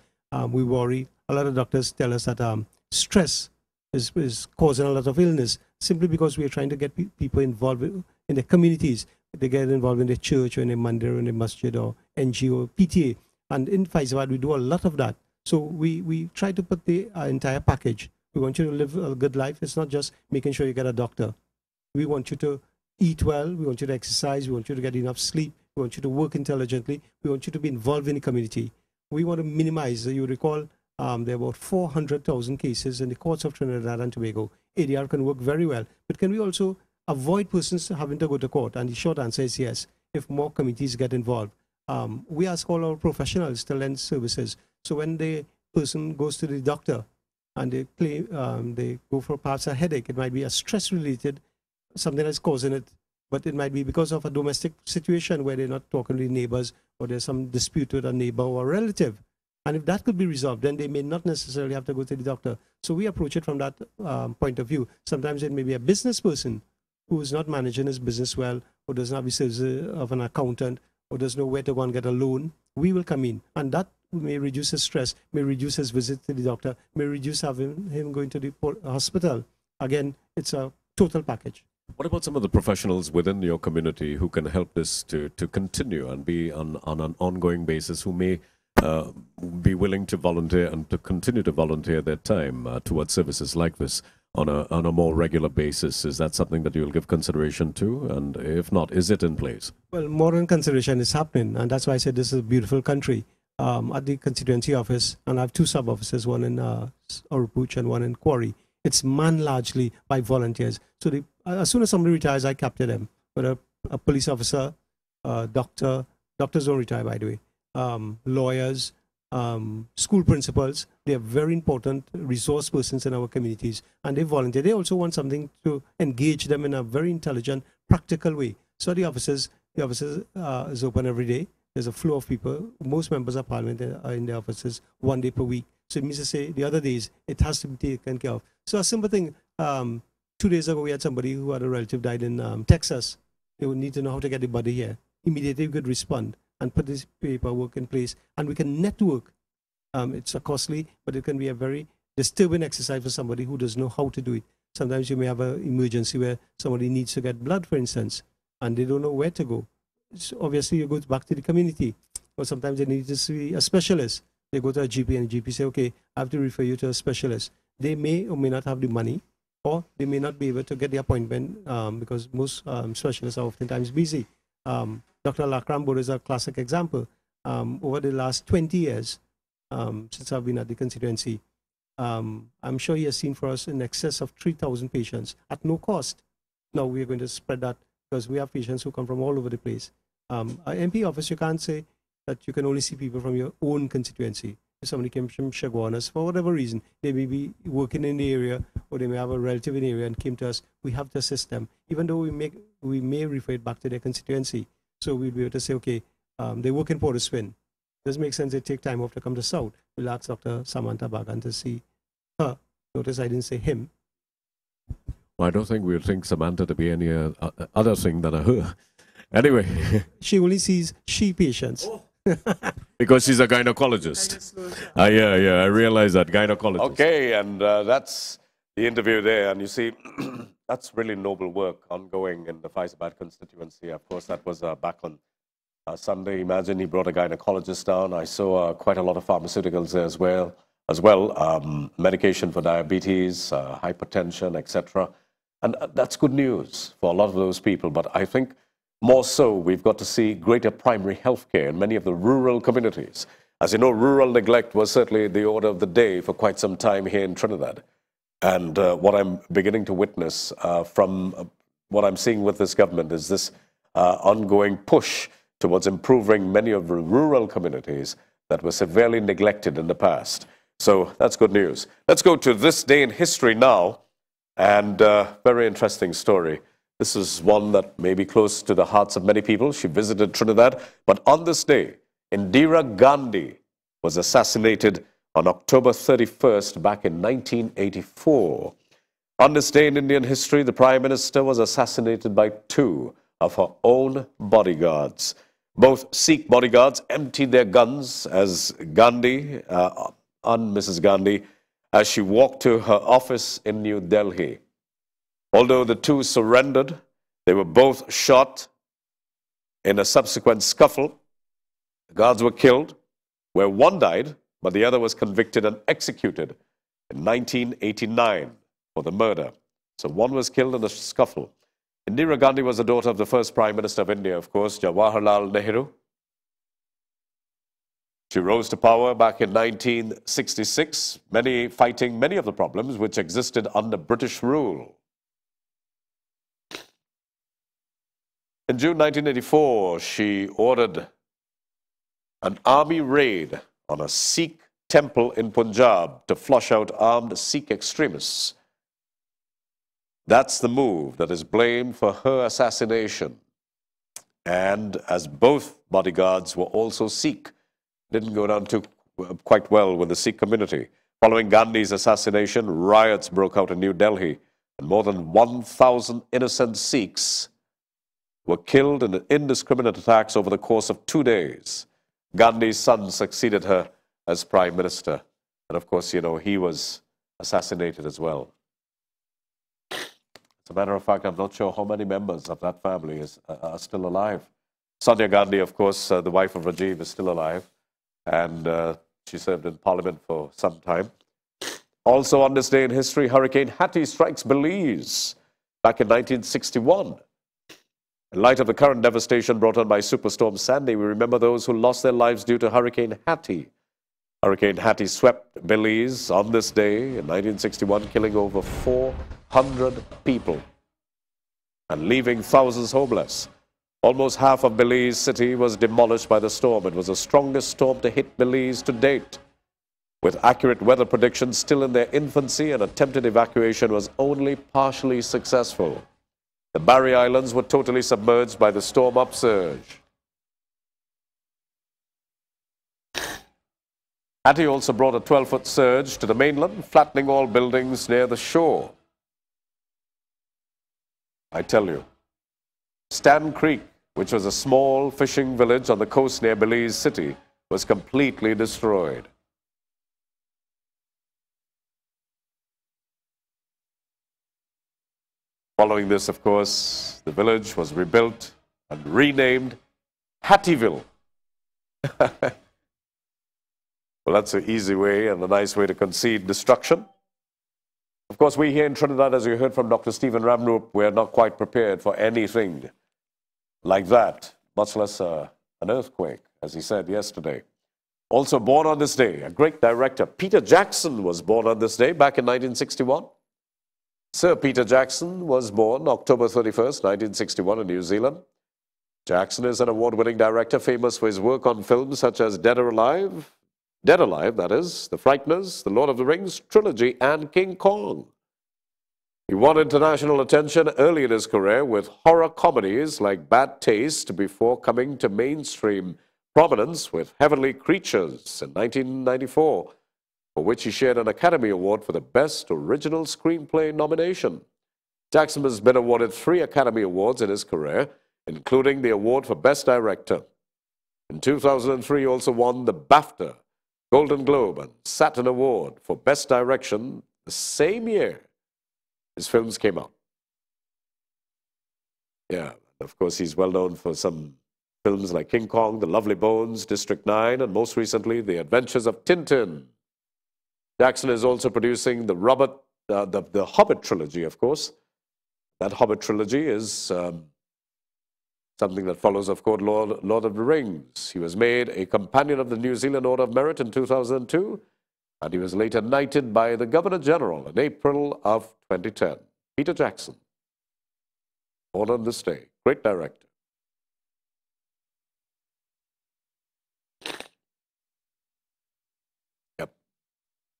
we worry. A lot of doctors tell us that stress is causing a lot of illness simply because we are trying to get people involved in their communities. They get involved in their church or in a mandir or in a masjid or NGO, PTA. And in Faizabad, we do a lot of that. So we try to put the entire package. We want you to live a good life. It's not just making sure you get a doctor. We want you to eat well. We want you to exercise. We want you to get enough sleep. We want you to work intelligently. We want you to be involved in the community. We want to minimize. You recall there are about 400,000 cases in the courts of Trinidad and Tobago. ADR can work very well. But can we also avoid persons having to go to court? And the short answer is yes, if more committees get involved. We ask all our professionals to lend services. So when the person goes to the doctor and they claim, they go for perhaps a headache, it might be a stress-related, something that's causing it, but it might be because of a domestic situation where they're not talking to the neighbors or there's some dispute with a neighbor or a relative. And if that could be resolved, then they may not necessarily have to go to the doctor. So we approach it from that point of view. Sometimes it may be a business person who is not managing his business well, or doesn't have the services of an accountant, or doesn't know where to go and get a loan. We will come in, and that may reduce his stress, may reduce his visit to the doctor, may reduce him going to the hospital. Again, it's a total package. What about some of the professionals within your community who can help this to continue and be on an ongoing basis, who may be willing to volunteer and to continue to volunteer their time towards services like this on a more regular basis? Is that something that you'll give consideration to? And if not, is it in place? Well, more than consideration is happening, and that's why I said this is a beautiful country. At the constituency office, and I have two sub-offices, one in Orupuch and one in Quarry. It's manned largely by volunteers. So as soon as somebody retires, I capture them. But a police officer, doctors don't retire, by the way, lawyers, school principals, they are very important resource persons in our communities, and they volunteer. They also want something to engage them in a very intelligent, practical way. So the offices is open every day. There's a flow of people. Most members of parliament are in the offices 1 day per week. So it means to say the other days, it has to be taken care of. So a simple thing, 2 days ago, we had somebody who had a relative died in Texas. They would need to know how to get the body here. Immediately, we could respond and put this paperwork in place, and we can network. It's a costly, but it can be a very disturbing exercise for somebody who doesn't know how to do it. Sometimes you may have an emergency where somebody needs to get blood, for instance, and they don't know where to go. So obviously, you go back to the community. Or sometimes they need to see a specialist. They go to a GP, and the GP say, okay, I have to refer you to a specialist. They may or may not have the money, or they may not be able to get the appointment because most specialists are oftentimes busy. Dr. Lakram Bode is a classic example. Over the last 20 years, since I've been at the constituency, I'm sure he has seen for us in excess of 3,000 patients at no cost. Now we're going to spread that because we have patients who come from all over the place. An MP office, you can't say that you can only see people from your own constituency. If somebody came from Chaguanas, for whatever reason, they may be working in the area, or they may have a relative in the area and came to us, we have to assist them, even though we may refer it back to their constituency. So we'll be able to say, okay, they work in Port of Swin. Does make sense they take time off to come to South. We'll ask Dr. Samantha Bagan to see her. Notice I didn't say him. Well, I don't think we'll think Samantha to be any other thing than a her. Anyway. She only sees she patients. Oh. Because she's a gynecologist. Yeah, I realize that, gynecologist. Okay, and that's the interview there. And you see, that's really noble work ongoing in the Faizabad constituency. Of course, that was back on Sunday. Imagine he brought a gynecologist down. I saw quite a lot of pharmaceuticals there as well. Medication for diabetes, hypertension, etc. And that's good news for a lot of those people. But I think more so, we've got to see greater primary health care in many of the rural communities. As you know, rural neglect was certainly the order of the day for quite some time here in Trinidad. And what I'm beginning to witness from what I'm seeing with this government is this ongoing push towards improving many of the rural communities that were severely neglected in the past. So that's good news. Let's go to this day in history now, and very interesting story. This is one that may be close to the hearts of many people. She visited Trinidad, but on this day, Indira Gandhi was assassinated on October 31st back in 1984. On this day in Indian history, the Prime Minister was assassinated by two of her own bodyguards. Both Sikh bodyguards emptied their guns as Gandhi, on Mrs. Gandhi, as she walked to her office in New Delhi. Although the two surrendered, they were both shot in a subsequent scuffle. The guards were killed, where one died, but the other was convicted and executed in 1989 for the murder. So one was killed in the scuffle. Indira Gandhi was the daughter of the first Prime Minister of India, of course, Jawaharlal Nehru. She rose to power back in 1966, fighting many of the problems which existed under British rule. In June 1984, she ordered an army raid on a Sikh temple in Punjab to flush out armed Sikh extremists. That's the move that is blamed for her assassination. And as both bodyguards were also Sikh, didn't go down quite well with the Sikh community. Following Gandhi's assassination, riots broke out in New Delhi, and more than 1,000 innocent Sikhs were killed in indiscriminate attacks over the course of 2 days. Gandhi's son succeeded her as Prime Minister. And of course, you know, he was assassinated as well. As a matter of fact, I'm not sure how many members of that family are still alive. Sonia Gandhi, of course, the wife of Rajiv, is still alive. And she served in Parliament for some time. Also on this day in history, Hurricane Hattie strikes Belize back in 1961. In light of the current devastation brought on by Superstorm Sandy, we remember those who lost their lives due to Hurricane Hattie. Hurricane Hattie swept Belize on this day in 1961, killing over 400 people and leaving thousands homeless. Almost half of Belize City was demolished by the storm. It was the strongest storm to hit Belize to date. With accurate weather predictions still in their infancy, an attempted evacuation was only partially successful. The Barry Islands were totally submerged by the storm upsurge. Hattie also brought a 12-foot surge to the mainland, flattening all buildings near the shore. I tell you, Stan Creek, which was a small fishing village on the coast near Belize City, was completely destroyed. Following this, of course, the village was rebuilt and renamed Hattieville. Well, that's an easy way and a nice way to concede destruction. Of course, we here in Trinidad, as you heard from Dr. Stephen Ramroop, we're not quite prepared for anything like that, much less an earthquake, as he said yesterday. Also born on this day, a great director, Peter Jackson, was born on this day back in 1961. Sir Peter Jackson was born October 31st, 1961 in New Zealand. Jackson is an award-winning director, famous for his work on films such as Dead Alive, that is, The Frighteners, The Lord of the Rings trilogy, and King Kong. He won international attention early in his career with horror comedies like Bad Taste before coming to mainstream prominence with Heavenly Creatures in 1994, for which he shared an Academy Award for the Best Original Screenplay nomination. Jackson has been awarded 3 Academy Awards in his career, including the award for Best Director. In 2003, he also won the BAFTA, Golden Globe, and Saturn Award for Best Direction the same year his films came out. Yeah, of course, he's well known for some films like King Kong, The Lovely Bones, District 9, and most recently, The Adventures of Tintin. Jackson is also producing the Hobbit trilogy, of course. That Hobbit trilogy is something that follows, of course, Lord of the Rings. He was made a Companion of the New Zealand Order of Merit in 2002, and he was later knighted by the Governor-General in April of 2010. Peter Jackson, born on this day, great director. Yep.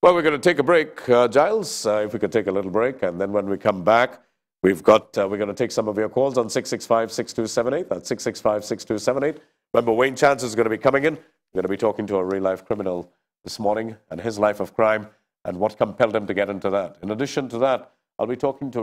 Well, we're going to take a break, Giles, if we could take a little break, and then when we come back, we're going to take some of your calls on 665-6278. That's 665-6278. Remember, Wayne Chance is going to be coming in. We're going to be talking to a real-life criminal this morning and his life of crime and what compelled him to get into that. In addition to that, I'll be talking to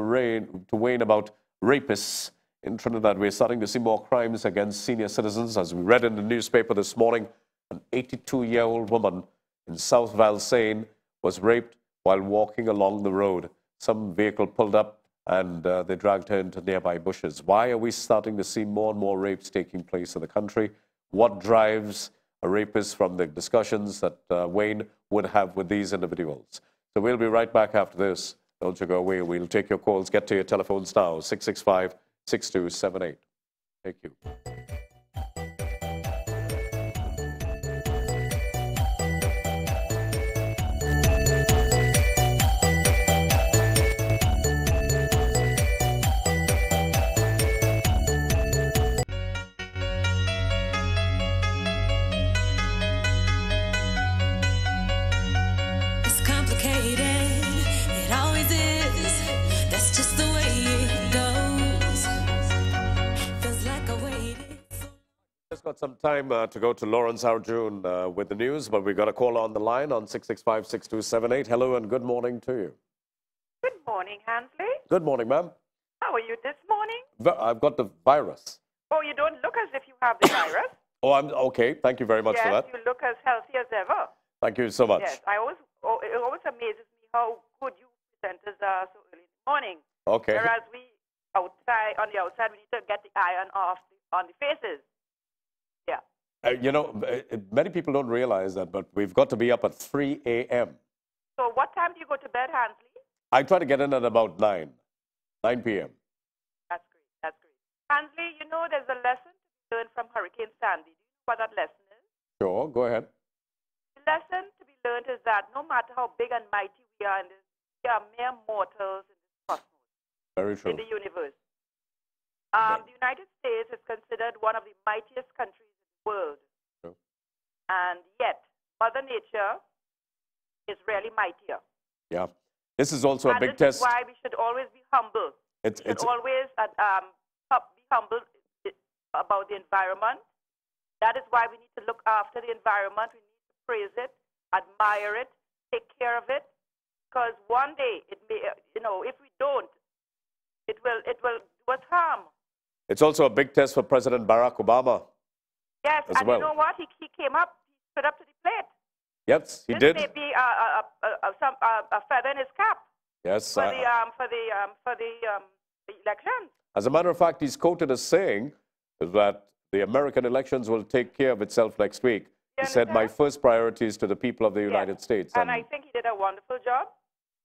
Wayne about rapists in Trinidad. We're starting to see more crimes against senior citizens. As we read in the newspaper this morning, an 82-year-old woman in South Valsayn was raped while walking along the road. Some vehicle pulled up and they dragged her into nearby bushes. Why are we starting to see more and more rapes taking place in the country? What drives a rapist from the discussions that Wayne would have with these individuals? So we'll be right back after this. Don't you go away. We'll take your calls. Get to your telephones now, 665-6278. Thank you. Got some time to go to Lawrence Arjun with the news, but we've got a call on the line on 665-6278. Hello and good morning to you. Good morning, Hansley. Good morning, ma'am. How are you this morning? I've got the virus. Oh, you don't look as if you have the virus. Oh, I'm okay. Thank you very much for that. Yes, you look as healthy as ever. Thank you so much. Yes, it always amazes me how good you presenters are so early in the morning. Okay. Whereas we on the outside, we need to get the iron off on the faces. Yeah. You know, many people don't realize that, but we've got to be up at 3 a.m. So what time do you go to bed, Hansley? I try to get in at about 9 p.m. That's great. That's great. Hansley, you know there's a lesson to be learned from Hurricane Sandy. Do you know what that lesson is? Sure, go ahead. The lesson to be learned is that no matter how big and mighty we are, we are mere mortals in this cosmos. Very true. In the universe. The United States is considered one of the mightiest countries in the world. True. And yet, Mother Nature is really mightier. Yeah. This is also a big test. This is why we should always be humble. We should always be humble about the environment. That is why we need to look after the environment. We need to praise it, admire it, take care of it. Because one day, it may, if we don't, it will do us harm. It's also a big test for President Barack Obama. Yes, and well. You know what? He came up, he stood up to the plate. Yes, he did. This may be a feather in his cap. Yes. For the elections. As a matter of fact, he's quoted as saying that the American elections will take care of itself next week. He said, "My first priority is to the people of the United States." And I think he did a wonderful job.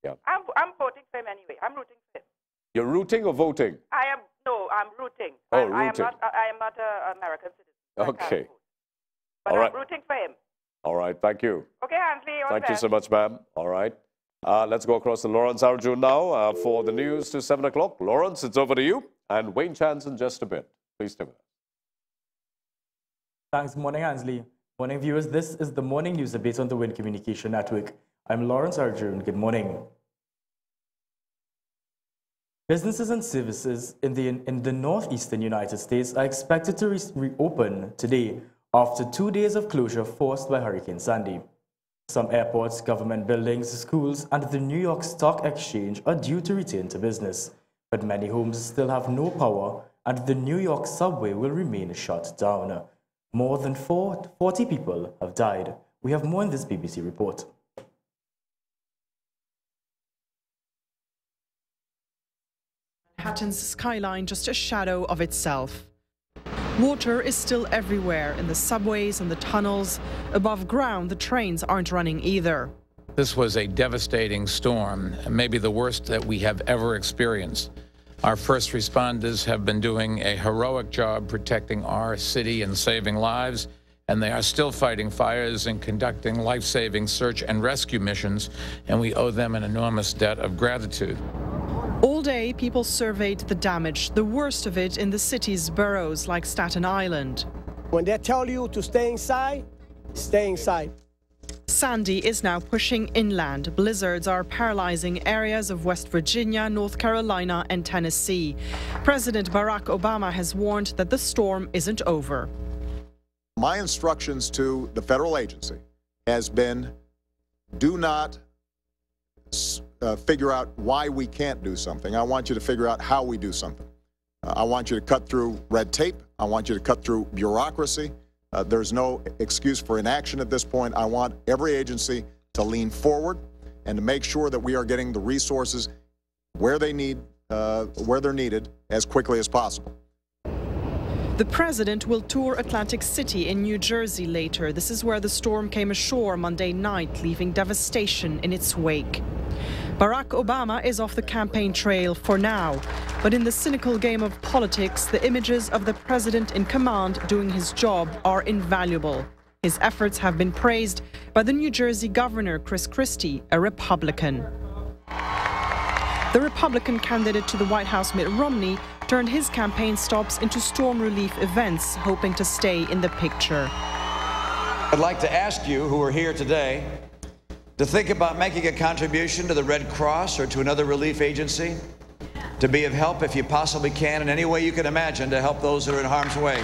Yeah. I'm voting for him anyway. I'm rooting for him. You're rooting or voting? I'm rooting. Oh, I rooting. I am not an American citizen. Okay. But All right. I'm rooting for him. All right, thank you. Okay, Hansley, all Thank the you so best. much, ma'am. All right. Let's go across to Lawrence Arjun now for the news to 7 o'clock. Lawrence, it's over to you. And Wayne Chance in just a bit. Please stay with us. Thanks. Morning, Hansley. Morning, viewers. This is the morning news based on the Wind Communication Network. I'm Lawrence Arjun. Good morning. Businesses and services in the northeastern United States are expected to reopen today after 2 days of closure forced by Hurricane Sandy. Some airports, government buildings, schools, and the New York Stock Exchange are due to return to business, but many homes still have no power, and the New York subway will remain shut down. More than 40 people have died. We have more in this BBC report. Manhattan's skyline just a shadow of itself. Water is still everywhere, in the subways and the tunnels. Above ground, the trains aren't running either. This was a devastating storm, maybe the worst that we have ever experienced. Our first responders have been doing a heroic job protecting our city and saving lives, and they are still fighting fires and conducting life-saving search and rescue missions, and we owe them an enormous debt of gratitude. All day, people surveyed the damage, the worst of it in the city's boroughs like Staten Island. When they tell you to stay inside, stay inside. Sandy is now pushing inland. Blizzards are paralyzing areas of West Virginia, North Carolina, and Tennessee. President Barack Obama has warned that the storm isn't over. My instructions to the federal agency has been, do not figure out why we can't do something. I want you to figure out how we do something. I want you to cut through red tape. I want you to cut through bureaucracy. There's no excuse for inaction at this point. I want every agency to lean forward and to make sure that we are getting the resources where they're needed as quickly as possible. The president will tour Atlantic City in New Jersey later. This is where the storm came ashore Monday night, leaving devastation in its wake. Barack Obama is off the campaign trail for now, but in the cynical game of politics, the images of the president in command doing his job are invaluable. His efforts have been praised by the New Jersey governor, Chris Christie, a Republican. The Republican candidate to the White House, Mitt Romney, turned his campaign stops into storm relief events, hoping to stay in the picture. I'd like to ask you who are here today to think about making a contribution to the Red Cross or to another relief agency, to be of help if you possibly can in any way you can imagine to help those that are in harm's way.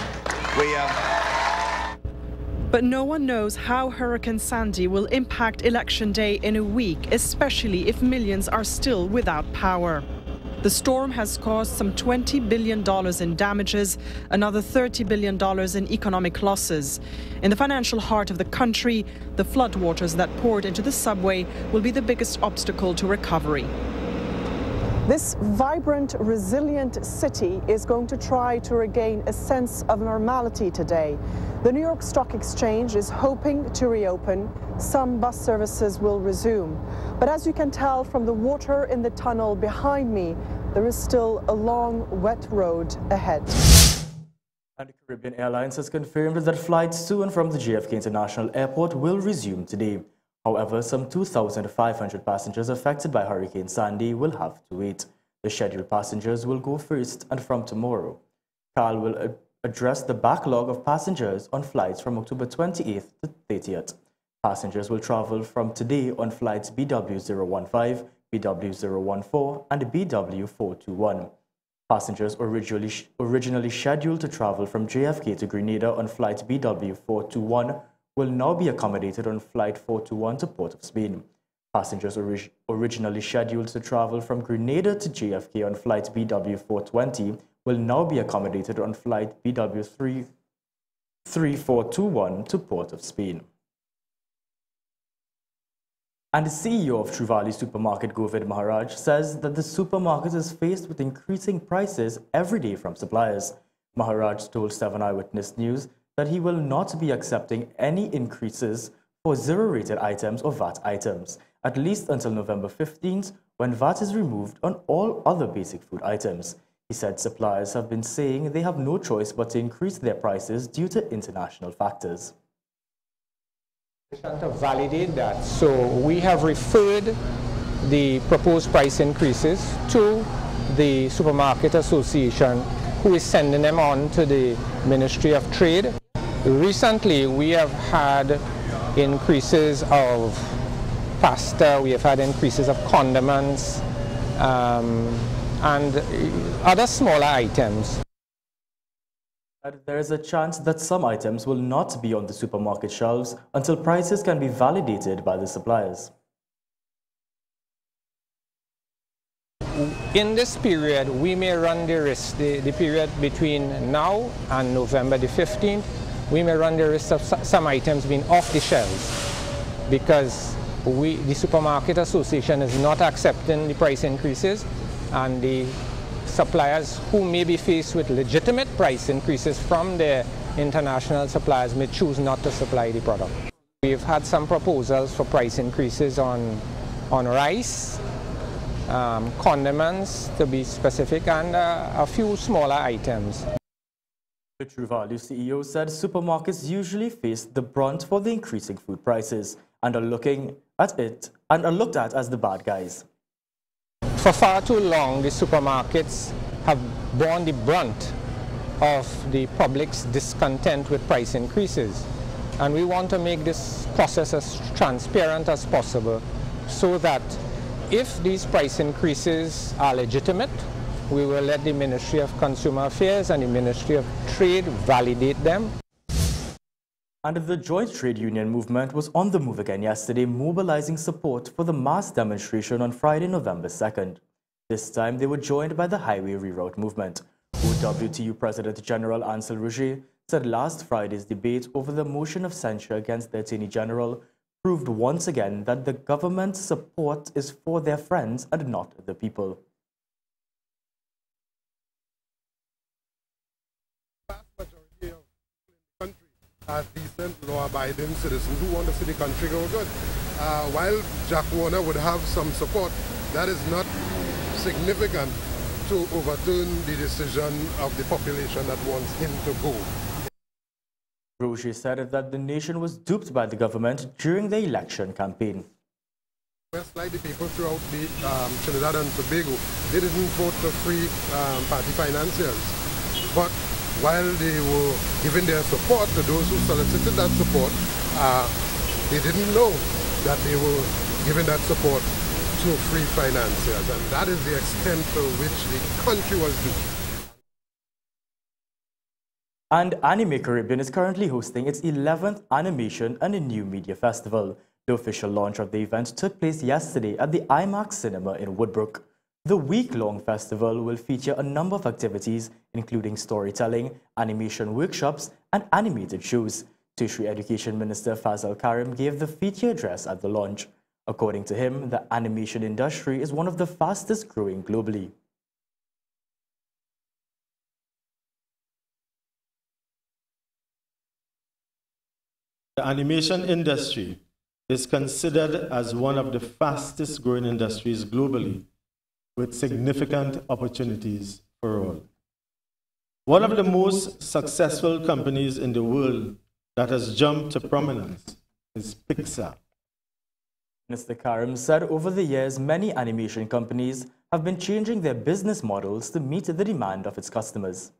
But no one knows how Hurricane Sandy will impact Election Day in a week, especially if millions are still without power. The storm has caused some $20 billion in damages, another $30 billion in economic losses. In the financial heart of the country, the floodwaters that poured into the subway will be the biggest obstacle to recovery. This vibrant, resilient city is going to try to regain a sense of normality today. The New York Stock Exchange is hoping to reopen. Some bus services will resume. But as you can tell from the water in the tunnel behind me, there is still a long, wet road ahead. And the Caribbean Airlines has confirmed that flights to and from the JFK International Airport will resume today. However, some 2,500 passengers affected by Hurricane Sandy will have to wait. The scheduled passengers will go first and from tomorrow. Carl will address the backlog of passengers on flights from October 28th to 30th. Passengers will travel from today on flights BW015, BW014 and BW421. Passengers originally scheduled to travel from JFK to Grenada on flight BW421 will now be accommodated on flight 421 to Port of Spain. Passengers originally scheduled to travel from Grenada to JFK on flight BW420 will now be accommodated on flight BW3421 to Port of Spain. And the CEO of True Value Supermarket, Govind Maharaj, says that the supermarket is faced with increasing prices every day from suppliers. Maharaj told 7 Eyewitness News that he will not be accepting any increases for zero-rated items or VAT items, at least until November 15th, when VAT is removed on all other basic food items. He said suppliers have been saying they have no choice but to increase their prices due to international factors. To validate that, so we have referred the proposed price increases to the Supermarket Association, who is sending them on to the Ministry of Trade. Recently, we have had increases of pasta, we have had increases of condiments, and other smaller items. There is a chance that some items will not be on the supermarket shelves until prices can be validated by the suppliers. In this period, we may run the risk, the period between now and November the 15th, we may run the risk of some items being off the shelves because the Supermarket Association is not accepting the price increases, and the suppliers who may be faced with legitimate price increases from their international suppliers may choose not to supply the product. We've had some proposals for price increases on rice, condiments to be specific, and a few smaller items. The True Value CEO said supermarkets usually face the brunt for the increasing food prices and are looked at as the bad guys. For far too long, the supermarkets have borne the brunt of the public's discontent with price increases. And we want to make this process as transparent as possible so that if these price increases are legitimate, we will let the Ministry of Consumer Affairs and the Ministry of Trade validate them. And the Joint Trade Union movement was on the move again yesterday, mobilizing support for the mass demonstration on Friday, November 2nd. This time, they were joined by the Highway Reroute movement. OWTU President General Ansel Roger said last Friday's debate over the motion of censure against the Attorney General proved once again that the government's support is for their friends and not the people. As decent, law-abiding citizens who want to see the country go good. While Jack Warner would have some support, that is not significant to overturn the decision of the population that wants him to go. Roger said that the nation was duped by the government during the election campaign. Just like the people throughout the Trinidad and Tobago, they didn't vote for free party financiers. But while they were giving their support to those who solicited that support, they didn't know that they were giving that support to free financiers. And that is the extent to which the country was duped. And Anime Caribbean is currently hosting its 11th Animation and a New Media Festival. The official launch of the event took place yesterday at the IMAX Cinema in Woodbrook. The week-long festival will feature a number of activities, including storytelling, animation workshops, and animated shows. Tertiary Education Minister Fazal Karim gave the feature address at the launch. According to him, the animation industry is one of the fastest growing globally. The animation industry is considered as one of the fastest growing industries globally, with significant opportunities for all. One of the most successful companies in the world that has jumped to prominence is Pixar. Mr. Karim said over the years, many animation companies have been changing their business models to meet the demand of its customers.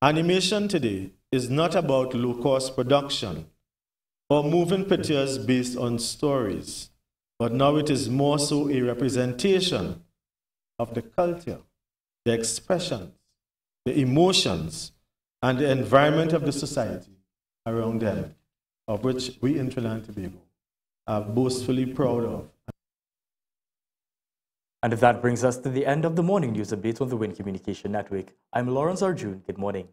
Animation today is not about low-cost production or moving pictures based on stories, but now it is more so a representation of the culture, the expressions, the emotions, and the environment of the society around them, of which we in Trinidad and Tobago are boastfully proud of. And that brings us to the end of the morning news update on the WIN Communication Network. I'm Lawrence Arjun. Good morning.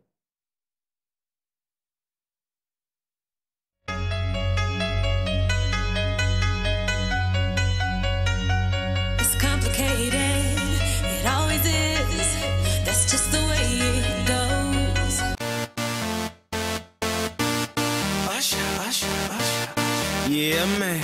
Yeah, man.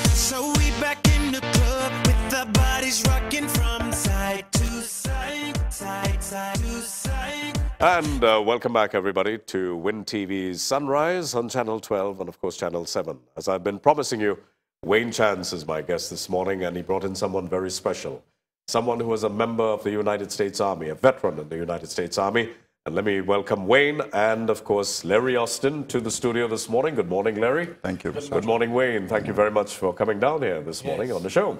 So we back in the club with the bodies rocking from side to side, side to side. And welcome back, everybody, to WIN TV's Sunrise on Channel 12 and, of course, Channel 7. As I've been promising you, Wayne Chance is my guest this morning, and he brought in someone very special, someone who was a member of the United States Army, a veteran in the United States Army. And let me welcome Wayne and, of course, Larry Austin to the studio this morning. Good morning, Larry. Thank you. Good morning, Wayne. Thank you very much for coming down here this morning on the show.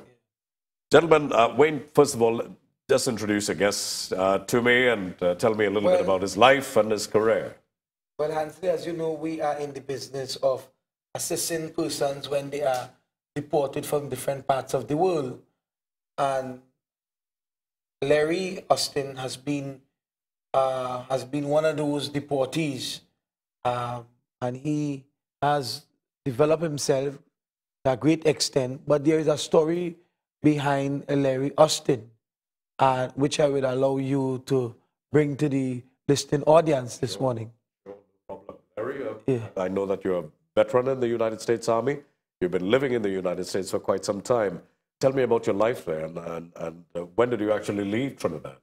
Gentlemen, Wayne, first of all, just introduce a guest to me and tell me a little bit about his life and his career. Well, Hansley, as you know, we are in the business of assisting persons when they are deported from different parts of the world. And Larry Austin has been one of those deportees, and he has developed himself to a great extent. But there is a story behind Larry Austin, which I will allow you to bring to the listening audience this morning. No problem. Larry, I know that you're a veteran in the United States Army. You've been living in the United States for quite some time. Tell me about your life there, and when did you actually leave Trinidad?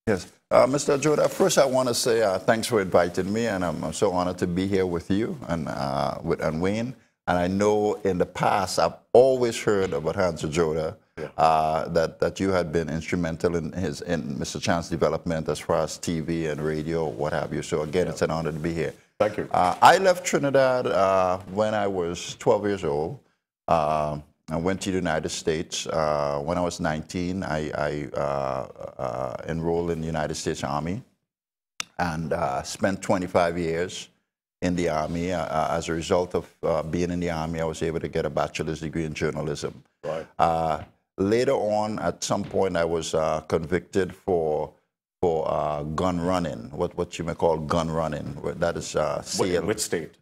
Yes. Mr. Joda, first I want to say thanks for inviting me, and I'm so honored to be here with you and Wayne. And I know in the past I've always heard about Hansel Joda, that you had been instrumental in Mr. Chance's development as far as TV and radio, what have you. So again, it's an honor to be here. Thank you. I left Trinidad when I was 12 years old. I went to the United States. When I was 19, I enrolled in the United States Army and spent 25 years in the Army. As a result of being in the Army, I was able to get a bachelor's degree in journalism. Right. Later on, at some point, I was convicted for for gun running, what you may call gun running. That is sale. Which state?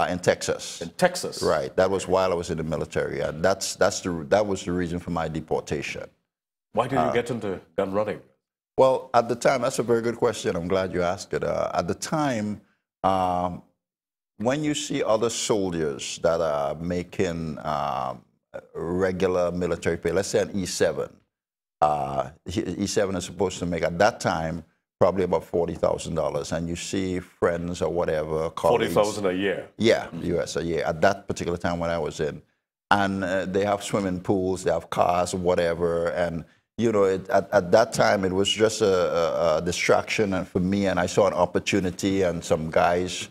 In Texas. In Texas. Right. That was while I was in the military. And that was the reason for my deportation. Why did you get into gun running? Well, at the time, that's a very good question. I'm glad you asked it. At the time, when you see other soldiers that are making regular military pay, let's say an E7, E7 is supposed to make, at that time, probably about $40,000, and you see friends or whatever, colleagues. $40,000 a year? Yeah, US a year, at that particular time when I was in. And they have swimming pools, they have cars, whatever, and you know, at that time, it was just a distraction for me, and I saw an opportunity, and some guys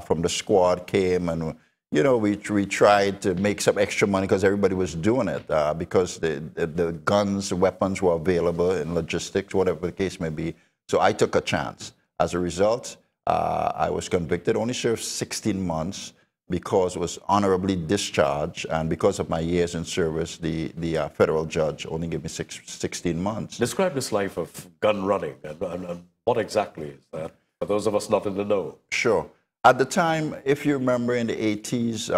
from the squad came, and you know, we tried to make some extra money because everybody was doing it, because the guns, the weapons were available in logistics, whatever the case may be. So I took a chance. As a result, I was convicted, only served 16 months, because it was honorably discharged, and because of my years in service, the federal judge only gave me 16 months. Describe this life of gun running, and what exactly is that, for those of us not in the know? Sure. At the time, if you remember in the 80s,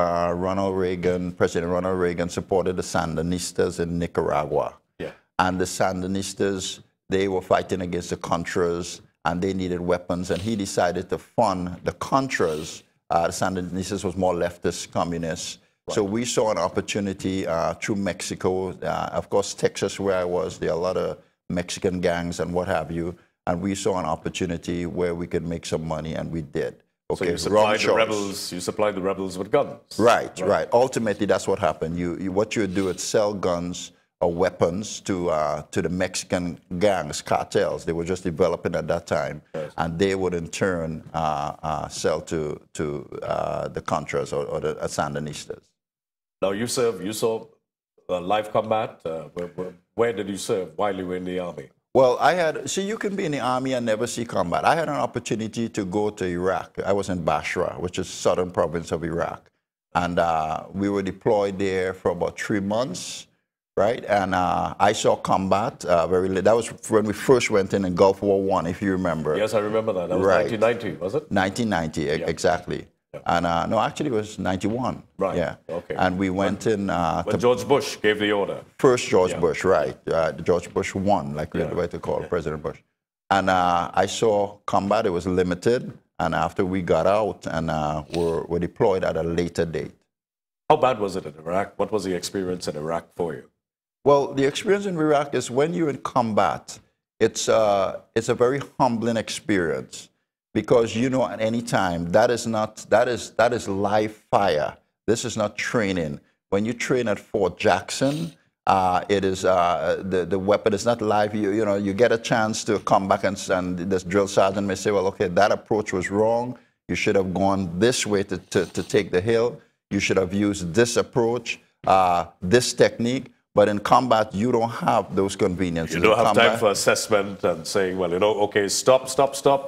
President Ronald Reagan supported the Sandinistas in Nicaragua. Yeah. And the Sandinistas, they were fighting against the Contras, and they needed weapons, and he decided to fund the Contras. The Sandinistas was more leftist communists. Right. So we saw an opportunity through Mexico. Of course, Texas, where I was, there are a lot of Mexican gangs and what have you. And we saw an opportunity where we could make some money, and we did. Okay, so you supplied the rebels with guns. Right. Ultimately, that's what happened. What you do is sell guns or weapons to the Mexican gangs, cartels. They were just developing at that time, yes. And they would in turn sell to the Contras or the Sandinistas. Now you saw live combat. Where did you serve while you were in the army? Well, you can be in the army and never see combat. I had an opportunity to go to Iraq. I was in Basra, which is southern province of Iraq. And we were deployed there for about 3 months. Right, and I saw combat very late. That was when we first went in Gulf War I, if you remember. Yes, I remember that. That was 1990, was it? 1990, yeah. Exactly. Yeah. And no, actually it was 91. Right. Yeah. Okay. And we went in. When George Bush gave the order. First George Bush, right? George Bush won, like we like to call President Bush. And I saw combat. It was limited. And after we got out and were deployed at a later date. How bad was it in Iraq? What was the experience in Iraq for you? Well, the experience in Iraq is when you're in combat, it's a very humbling experience, because you know at any time that is live fire. This is not training. When you train at Fort Jackson, it is the weapon is not live. You know, you get a chance to come back and this drill sergeant may say, well, okay, that approach was wrong. You should have gone this way to take the hill. You should have used this approach, this technique. But in combat, you don't have those conveniences. You don't have time for assessment and saying, well, you know, okay, stop,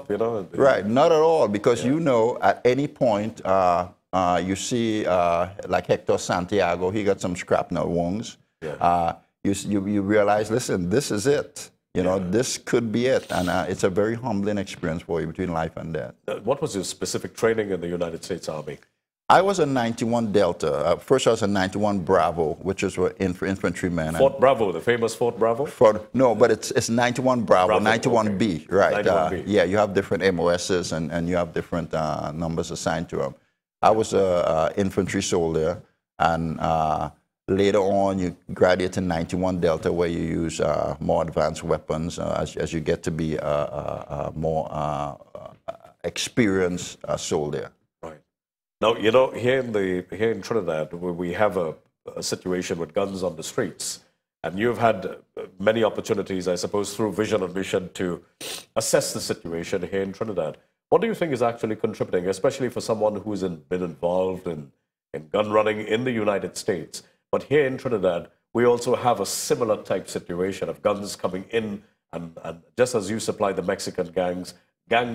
you know. Right, not at all, because you know at any point you see like Hector Santiago, he got some shrapnel wounds. Yeah. You realize, listen, this is it. You know, this could be it. And it's a very humbling experience for you between life and death. What was your specific training in the United States Army? I was a 91 Delta. First, I was a 91 Bravo, which is for infantrymen. Fort Bravo, the famous Fort Bravo? No, but it's 91 Bravo 91B, okay. Right. 91B. Yeah, you have different MOSs and you have different numbers assigned to them. I was an infantry soldier, and later on you graduate to 91 Delta, where you use more advanced weapons as you get to be a more experienced soldier. Now, you know, here in Trinidad, we have a situation with guns on the streets. And you've had many opportunities, I suppose, through Vision and Mission to assess the situation here in Trinidad. What do you think is actually contributing, especially for someone who's been involved in gun running in the United States? But here in Trinidad, we also have a similar type situation of guns coming in. And just as you supply the Mexican gangs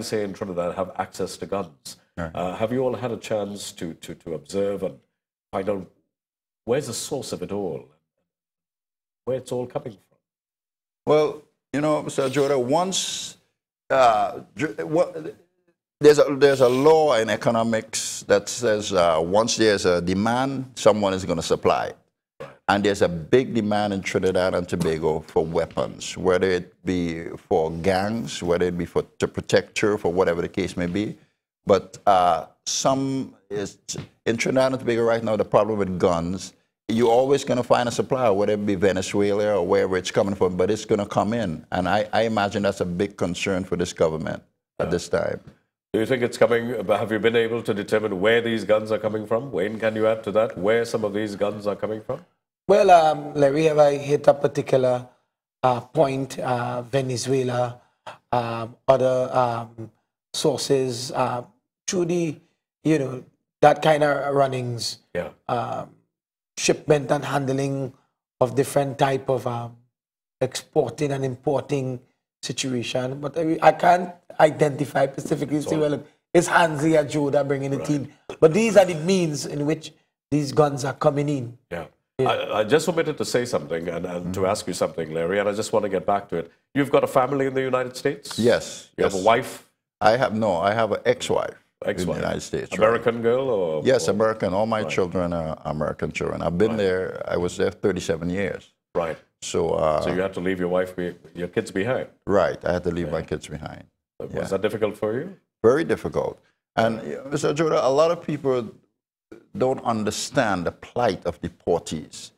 here in Trinidad have access to guns. Have you all had a chance to observe and find out where's the source of it all, where it's all coming from? Well, you know, Mr. Joda, once there's a law in economics that says once there's a demand, someone is going to supply. And there's a big demand in Trinidad and Tobago for weapons, whether it be for gangs, whether it be to protect turf or whatever the case may be. But in Trinidad and Tobago right now, the problem with guns, you're always going to find a supplier, whether it be Venezuela or wherever it's coming from, but it's going to come in. And I imagine that's a big concern for this government at this time. Do you think it's coming? Have you been able to determine where these guns are coming from? Wayne, can you add to that? Where some of these guns are coming from? Well, Larry, have I hit a particular point? Venezuela, other sources, through the, that kind of runnings, shipment and handling of different type of exporting and importing situation. But I can't identify specifically, say, well, it's Hansley and Joda bringing it in. But these are the means in which these guns are coming in. Yeah. I just omitted to say something and to ask you something, Larry, and I just want to get back to it. You've got a family in the United States? Yes. You have a wife? I have an ex-wife in the United States. American girl? Or, yes, American. All my children are American children. I've been there, I was there 37 years. Right. So you had to leave your kids behind? Right. I had to leave my kids behind. Was that difficult for you? Very difficult. And Mr. Joda, a lot of people don't understand the plight of deportees.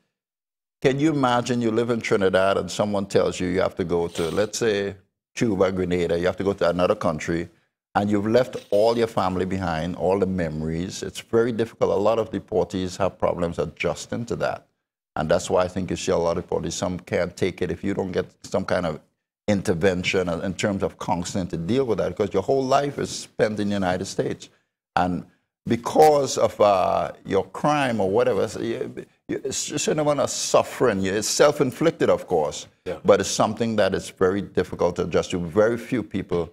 Can you imagine you live in Trinidad and someone tells you you have to go to, let's say, Cuba, Grenada, you have to go to another country, and you've left all your family behind, all the memories. It's very difficult. A lot of deportees have problems adjusting to that. And that's why I think you see a lot of deportees. Some can't take it if you don't get some kind of intervention in terms of counseling to deal with that, because your whole life is spent in the United States. And because of your crime or whatever, it's just a suffering. It's self-inflicted, of course, but it's something that is very difficult to adjust to. Very few people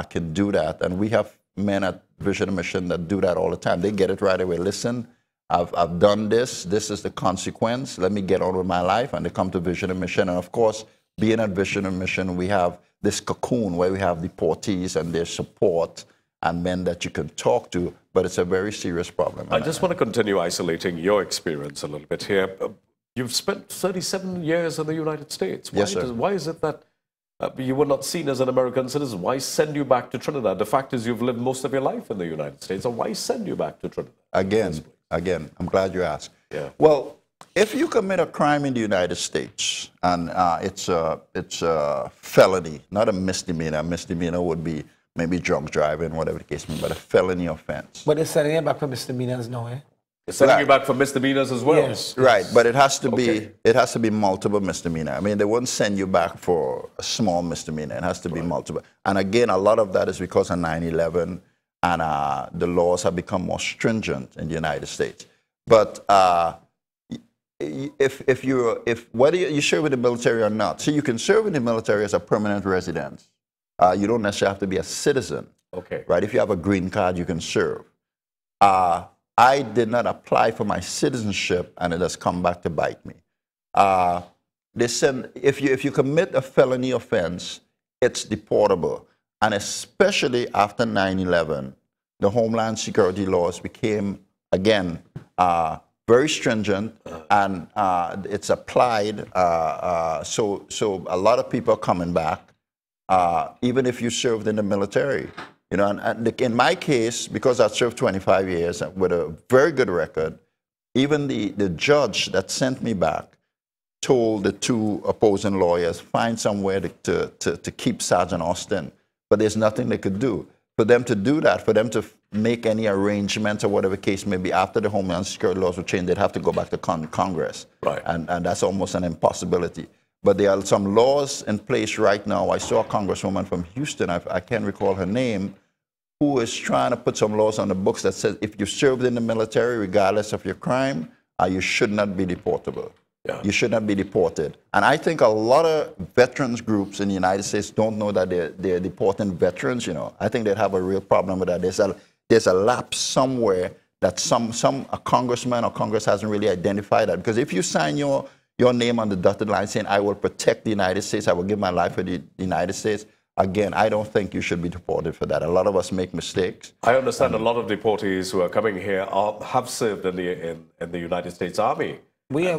can do that, and we have men at Vision and Mission that do that all the time. They get it right away. Listen, I've done this. This is the consequence. Let me get on with my life, and they come to Vision and Mission. And of course, being at Vision and Mission, we have this cocoon where we have deportees and their support and men that you can talk to, but it's a very serious problem. I just want to continue isolating your experience a little bit here. You've spent 37 years in the United States. Yes, sir. Why is it that you were not seen as an American citizen? Why send you back to Trinidad? The fact is you've lived most of your life in the United States, so why send you back to Trinidad? Again, I'm glad you asked. Yeah. Well, if you commit a crime in the United States, and it's a felony, not a misdemeanor. A misdemeanor would be maybe drunk driving, whatever the case may be, but a felony offense. But they're sending you back for misdemeanors now, eh? They're sending you back for misdemeanors as well? Yes. Right, but it has to be multiple misdemeanor. I mean, they won't send you back for a small misdemeanor. It has to be multiple. And again, a lot of that is because of 9/11, and the laws have become more stringent in the United States. But whether you serve in the military or not, so you can serve in the military as a permanent resident. You don't necessarily have to be a citizen. Okay. Right? If you have a green card, you can serve. I did not apply for my citizenship, and it has come back to bite me. They said if you commit a felony offense, it's deportable. And especially after 9/11, the Homeland Security laws became, again, very stringent, and it's applied. So a lot of people are coming back, even if you served in the military. You know, and in my case, because I served 25 years with a very good record, even the judge that sent me back told the two opposing lawyers, find somewhere to keep Sergeant Austin. But there's nothing they could do. For them to do that, for them to make any arrangements or whatever case may be after the Homeland Security laws were changed, they'd have to go back to Congress. Right. And that's almost an impossibility. But there are some laws in place right now. I saw a congresswoman from Houston, I can't recall her name, who is trying to put some laws on the books that says if you served in the military, regardless of your crime, you should not be deportable. Yeah. You should not be deported. And I think a lot of veterans groups in the United States don't know that they're deporting veterans, you know. I think they'd have a real problem with that. There's a lapse somewhere that a congressman or Congress hasn't really identified that. Because if you sign your name on the dotted line saying, I will protect the United States, I will give my life for the United States, Again, I don't think you should be deported for that. A lot of us make mistakes. I understand a lot of deportees who are coming here have served in the United States Army.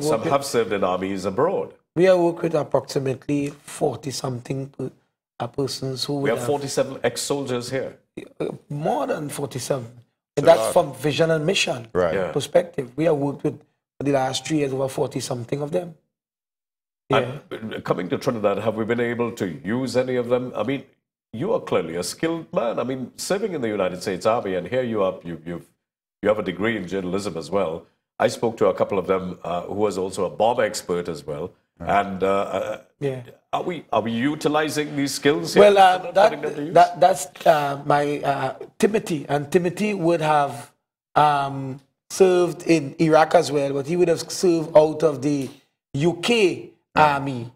Some have served in armies abroad. We have worked with approximately 40-something persons who We have 47 ex-soldiers here. More than 47. And So that's from vision and mission perspective. We have worked with, for the last 3 years, over 40-something of them. Yeah. And coming to Trinidad, have we been able to use any of them? I mean, you are clearly a skilled man. I mean, serving in the United States Army, and here you are, you have a degree in journalism as well. I spoke to a couple of them who was also a bomb expert as well. And are we utilizing these skills here? Well, that's my Timothy, and Timothy would have served in Iraq as well, but he would have served out of the UK Army.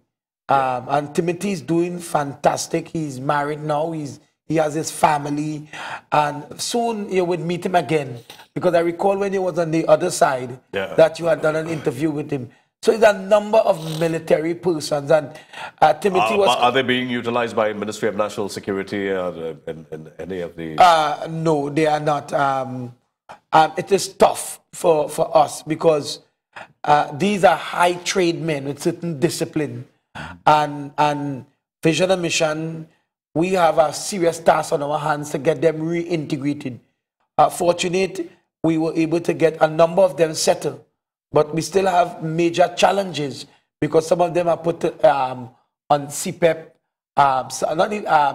And Timothy's doing fantastic. He's married now. He has his family, and soon you would meet him again, because I recall when he was on the other side that you had done an interview with him. So it's a number of military persons, and Timothy was... Are they being utilized by Ministry of National Security and any of the... No, they are not. It is tough for us, because these are high trained men with certain discipline. And vision and mission, we have a serious task on our hands to get them reintegrated. Fortunate, we were able to get a number of them settled. But we still have major challenges, because some of them are put on CPEP,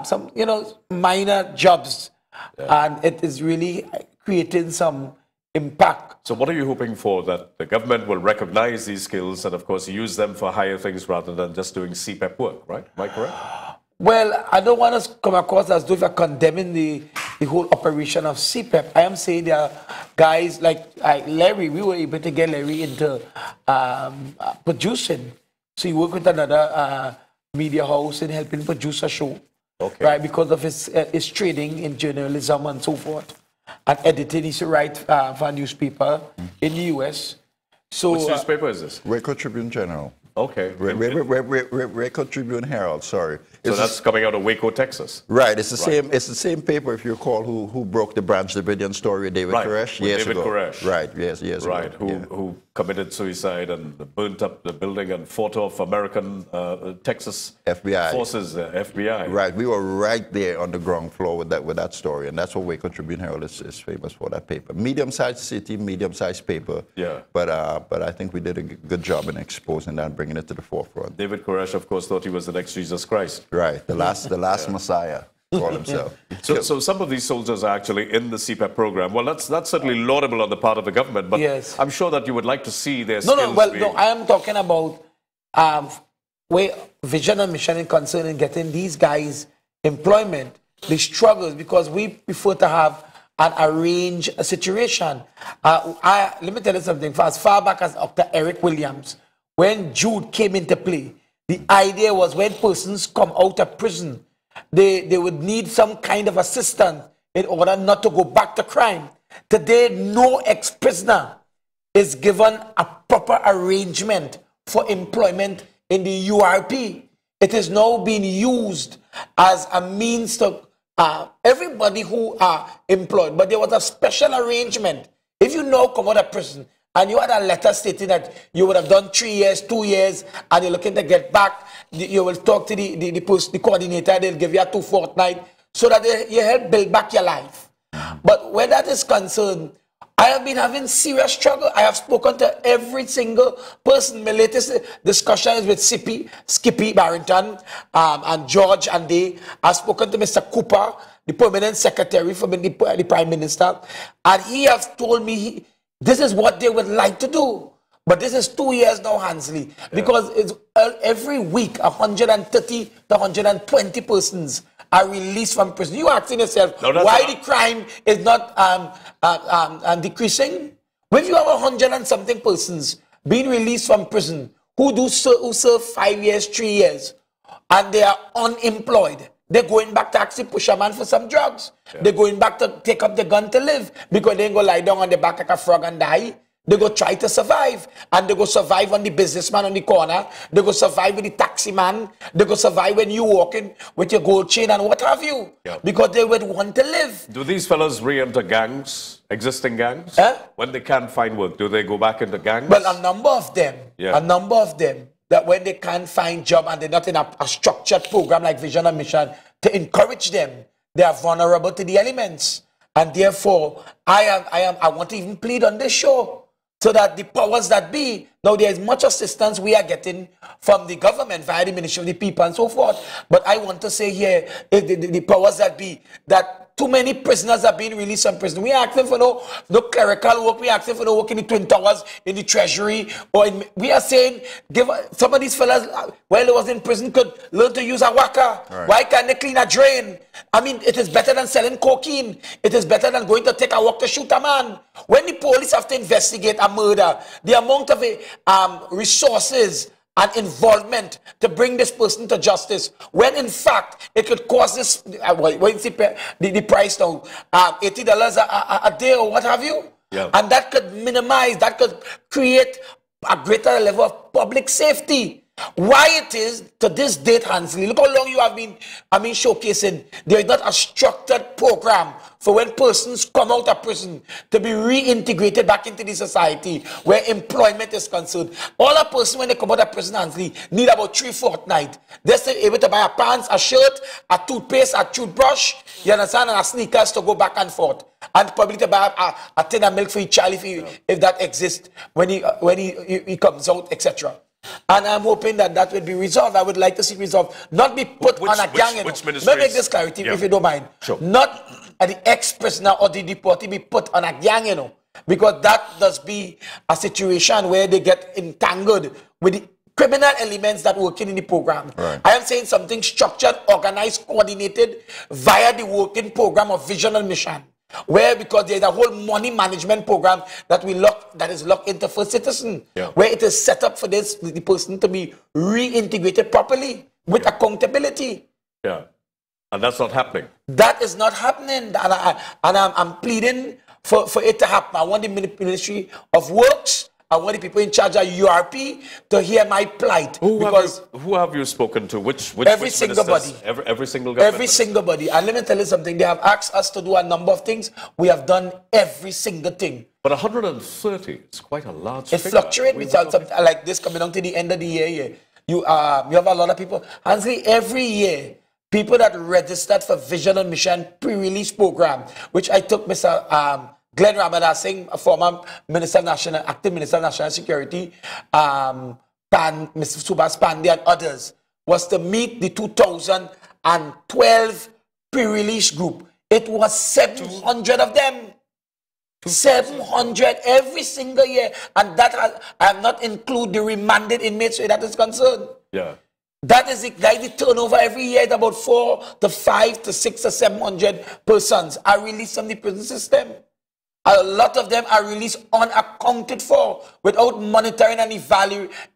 some minor jobs, and it is really creating some impact. So what are you hoping for? That the government will recognize these skills and, of course, use them for higher things rather than just doing CPEP work, right? Am I correct? Well, I don't want to come across as though we are condemning the whole operation of CPEP. I am saying there are guys like Larry. We were able to get Larry into producing. So he worked with another media house in helping produce a show, right? Because of his training in journalism and so forth, and editing. He used to write for a newspaper in the U.S. So which newspaper is this? Record Tribune General. Okay. Record Tribune Herald, sorry. So that's coming out of Waco, Texas. Right. It's the same. It's the same paper, if you recall, who broke the Branch Davidian story with David Koresh years ago. Right. Years ago. Who committed suicide and burnt up the building and fought off American Texas FBI forces, FBI. Right. We were right there on the ground floor with that story, and that's what Waco Tribune Herald is famous for. That paper, medium-sized city, medium-sized paper. Yeah. But I think we did a good job in exposing that and bringing it to the forefront. David Koresh, of course, thought he was the next Jesus Christ. Right. The last Messiah. Called himself. So some of these soldiers are actually in the CPEP program. Well, that's certainly laudable on the part of the government, but I'm sure that you would like to see their skills I am talking about where vision and mission is concerned in getting these guys employment, the struggles, because we prefer to have an arranged situation. Let me tell you something. For as far back as Dr. Eric Williams, when Jude came into play, the idea was when persons come out of prison, they would need some kind of assistance in order not to go back to crime. Today, no ex-prisoner is given a proper arrangement for employment in the URP. It is now being used as a means to everybody who are employed. But there was a special arrangement. If you now come out of prison and you had a letter stating that you would have done 3 years, 2 years, and you're looking to get back, you will talk to the coordinator, they'll give you a 2 fortnight so that you help build back your life. But where that is concerned, I have been having serious struggle. I have spoken to every single person. My latest discussion is with Skippy Barrington, and George, and they have spoken to Mr. Cooper, the permanent secretary for the Prime Minister, and he has told me this is what they would like to do. But this is 2 years now, Hansley, because it's every week 130 to 120 persons are released from prison. You asking yourself why the crime is not decreasing? When you have 100 and something persons being released from prison who serve 5 years, 3 years, and they are unemployed, they're going back to actually push a man for some drugs. They're going back to take up the gun to live because they ain't gonna lie down on the back like a frog and die. They go try to survive. And they go survive on the businessman on the corner. They go survive with the taxi man. They go survive when you walking with your gold chain and what have you. Yeah. Because they would want to live. Do these fellas re-enter gangs, existing gangs? When they can't find work, do they go back into gangs? Well, a number of them, that when they can't find job and they're not in a structured program like Vision and Mission to encourage them, they are vulnerable to the elements. And therefore, I want to even plead on this show so that the powers that be, now there is much assistance we are getting from the government via the Ministry of the People and so forth. But I want to say here, the powers that be, that too many prisoners are being released from prison. We are asking for no clerical work. We are asking for no work in the Twin Towers, in the Treasury. We are saying, give some of these fellas, while they was in prison, could learn to use a waka. Right. Why can't they clean a drain? I mean, it is better than selling cocaine. It is better than going to take a walk to shoot a man. When the police have to investigate a murder, the amount of resources and involvement to bring this person to justice, when in fact it could cost this, the price now, $80 a day or what have you, and that could minimize, that could create a greater level of public safety. Why it is to this date, Hansley, look how long you have been, showcasing, there is not a structured program for when persons come out of prison to be reintegrated back into the society where employment is concerned. All a person when they come out of prison, Hansley, need about 3 fortnights. They're still able to buy a pants, a shirt, a toothpaste, a toothbrush, you understand, and a sneakers to go back and forth. And probably to buy a tin of milk for each child if that exists when he comes out, etc. And I'm hoping that that will be resolved. I would like to see it resolved. Not be put on a gang. Let me make this clarity, if you don't mind. Sure. Not the ex-prisoner or the deportee be put on a gang, because that does be a situation where they get entangled with the criminal elements that working in the program. Right. I am saying something structured, organized, coordinated via the working program of Vision and Mission. Where, because there's a whole money management program that is locked into First Citizen, where it is set up for the person to be reintegrated properly with accountability. Yeah, and that's not happening. That is not happening, and I'm pleading for it to happen. I want the Ministry of Works, I want the people in charge of URP to hear my plight. Who have you spoken to? Which every single ministers? body. Every single government Every single body. And let me tell you something. They have asked us to do a number of things. We have done every single thing. But 130 is quite a large figure. It fluctuates with something like this coming down to the end of the year. You have a lot of people. Hansley, every year, people that registered for Vision and Mission pre-release program, which I took Mr. Glenn Ramadas Singh, a former active Minister of National Security, Mr. Subhas Pandey and others, was to meet the 2012 pre-release group. It was 700 of them. 700 every single year. And that I have not included the remanded inmates where that is concerned. Yeah. That is the turnover every year. It's about 4 to 5 to 6 or 700 persons are released from the prison system. A lot of them are released unaccounted for without monitoring and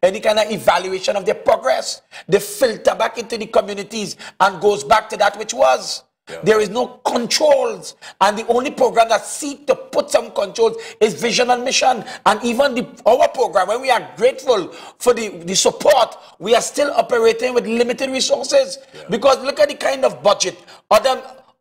any kind of evaluation of their progress. They filter back into the communities and goes back to that which was. Yeah. There is no controls. And the only program that seeks to put some controls is Vision and Mission. And even our program, when we are grateful for the support, we are still operating with limited resources. Yeah. Because look at the kind of budget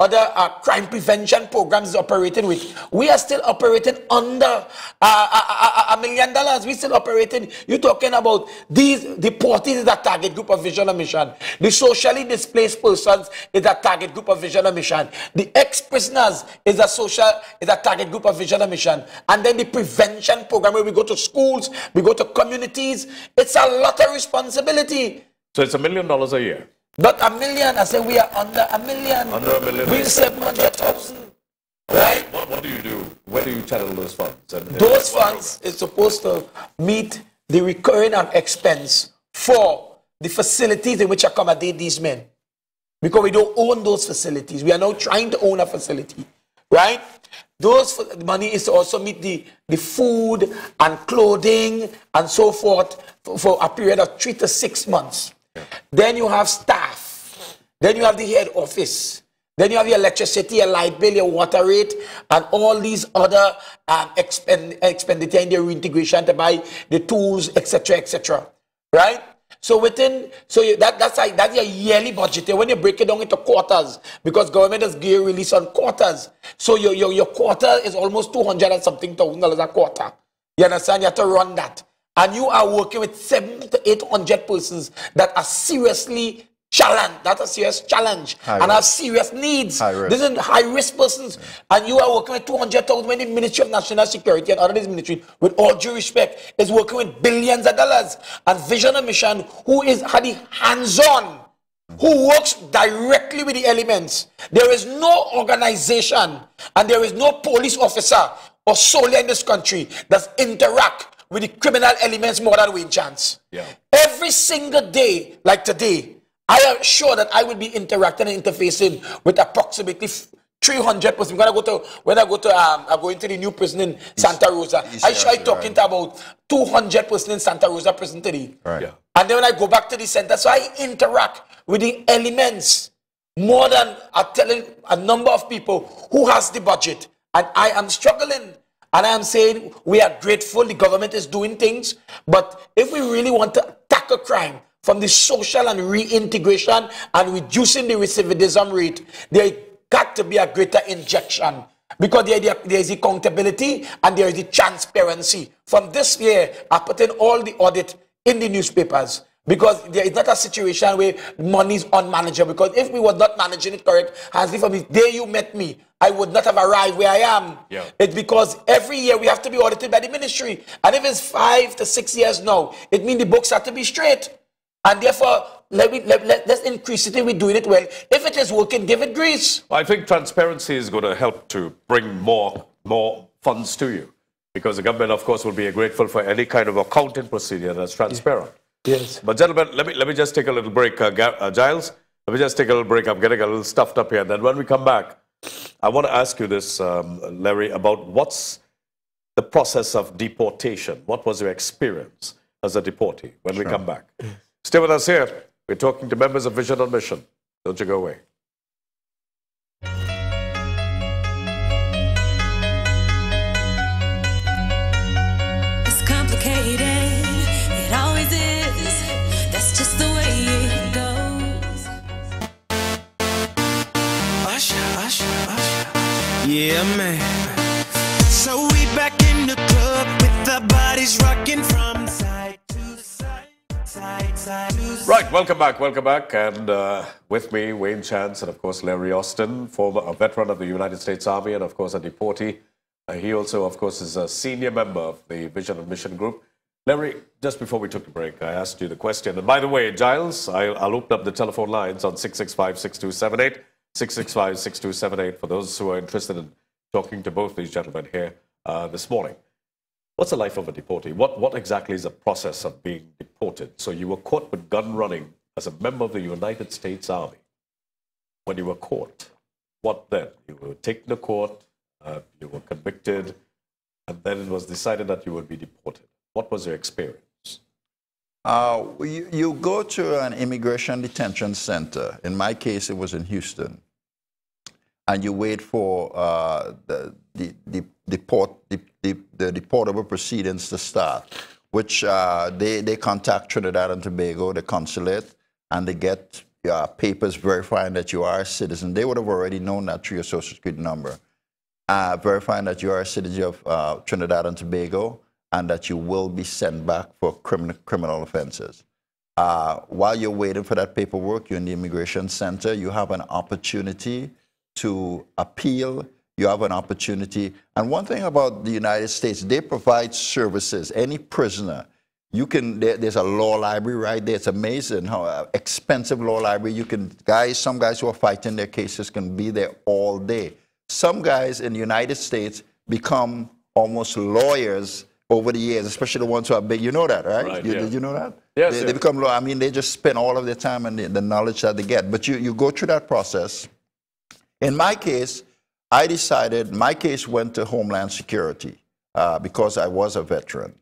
other crime prevention programs is operating with. We are still operating under $1 million. We're still operating. You're talking about the deportees is a target group of Vision and Mission. The socially displaced persons is a target group of Vision and Mission. The ex-prisoners is a target group of Vision and Mission. And then the prevention program where we go to schools, we go to communities. It's a lot of responsibility. So it's $1 million a year. Not $1 million. I say we are under $1 million. Under $1 million. We're 700,000. Right? What do you do? Where do you channel those funds? Those funds is supposed to meet the recurring expense for the facilities in which accommodate these men. Because we don't own those facilities. We are now trying to own a facility. Right? Those money is to also meet the food and clothing and so forth for a period of 3 to 6 months. Then you have staff. Then you have the head office. Then you have your electricity, your light bill, your water rate, and all these other expenditure in the reintegration to buy the tools, etc., etc. Right? So that's your yearly budget. When you break it down into quarters, because government has given release on quarters, so your quarter is almost $200 and something thousand a quarter. You understand? You have to run that, and you are working with 700 to 800 persons that are seriously challenged. That's a serious challenge, and have serious needs. This is high-risk persons, and you are working with 200,000. When the Ministry of National Security and other ministries, with all due respect, is working with billions of dollars. And Vision and Mission, who is the hands-on, who works directly with the elements. There is no organization, and there is no police officer or soldier in this country that interact with the criminal elements more than Wayne Chance. Yeah. Every single day, like today, I am sure that I will be interacting and interfacing with approximately 300 persons. I'm going to the new prison in Santa Rosa. I try talking to about 200 persons in Santa Rosa prison today. Right. Yeah. And then when I go back to the center, so I interact with the elements more than I'm telling a number of people who has the budget. And I am struggling. And I am saying we are grateful the government is doing things. But if we really want to tackle crime, from the social and reintegration and reducing the recidivism rate, there got to be a greater injection, because there is accountability and there is the transparency. From this year, I put in all the audit in the newspapers, because there is not a situation where money is unmanageable. Because if we were not managing it correct, Hansley, from the day you met me, I would not have arrived where I am. Yeah. It's because every year we have to be audited by the ministry. And if it's 5 to 6 years now, it means the books have to be straight. And therefore, let's increase it if we're doing it well. If it is working, give it grease. I think transparency is going to help to bring more funds to you, because the government, of course, will be grateful for any kind of accounting procedure that's transparent. Yes. But gentlemen, let me just take a little break. Giles, let me just take a little break. I'm getting a little stuffed up here. And then when we come back, I want to ask you this, Larry, about what's the process of deportation. What was your experience as a deportee when we come back? Stay with us here. We're talking to members of Vision and Mission. Don't you go away. It's complicated. It always is. That's just the way it goes. Usher, usher, usher. Yeah, man. So we back in the club with the bodies rocking from side to side. Right, welcome back, and with me, Wayne Chance, and of course, Larry Austin, a veteran of the United States Army, and of course, a deportee. He also, of course, is a senior member of the Vision and Mission Group. Larry, just before we took the break, I asked you the question, and by the way, Giles, I'll open up the telephone lines on 665-6278, 665-6278, for those who are interested in talking to both these gentlemen here this morning. What's the life of a deportee? What exactly is the process of being deported? So you were caught with gun running as a member of the United States Army. When you were caught, what then? You were taken to court, you were convicted, and then it was decided that you would be deported. What was your experience? You go to an immigration detention center. In my case, it was in Houston. And you wait for the deportable proceedings to start, which they contact Trinidad and Tobago, the consulate, and they get papers verifying that you are a citizen. They would have already known that through your social security number, verifying that you are a citizen of Trinidad and Tobago, and that you will be sent back for criminal offenses. While you're waiting for that paperwork, you're in the immigration center, you have an opportunity to appeal. You have an opportunity. And one thing about the United States, they provide services. Any prisoner, there's a law library right there. It's amazing how expensive law library. Some guys who are fighting their cases can be there all day. Some guys in the United States become almost lawyers over the years, especially the ones who are big. You know that, right? Did you know that? Yes. They become lawyers. I mean, they just spend all of their time and the knowledge that they get. But you go through that process. In my case, I decided my case went to Homeland Security because I was a veteran.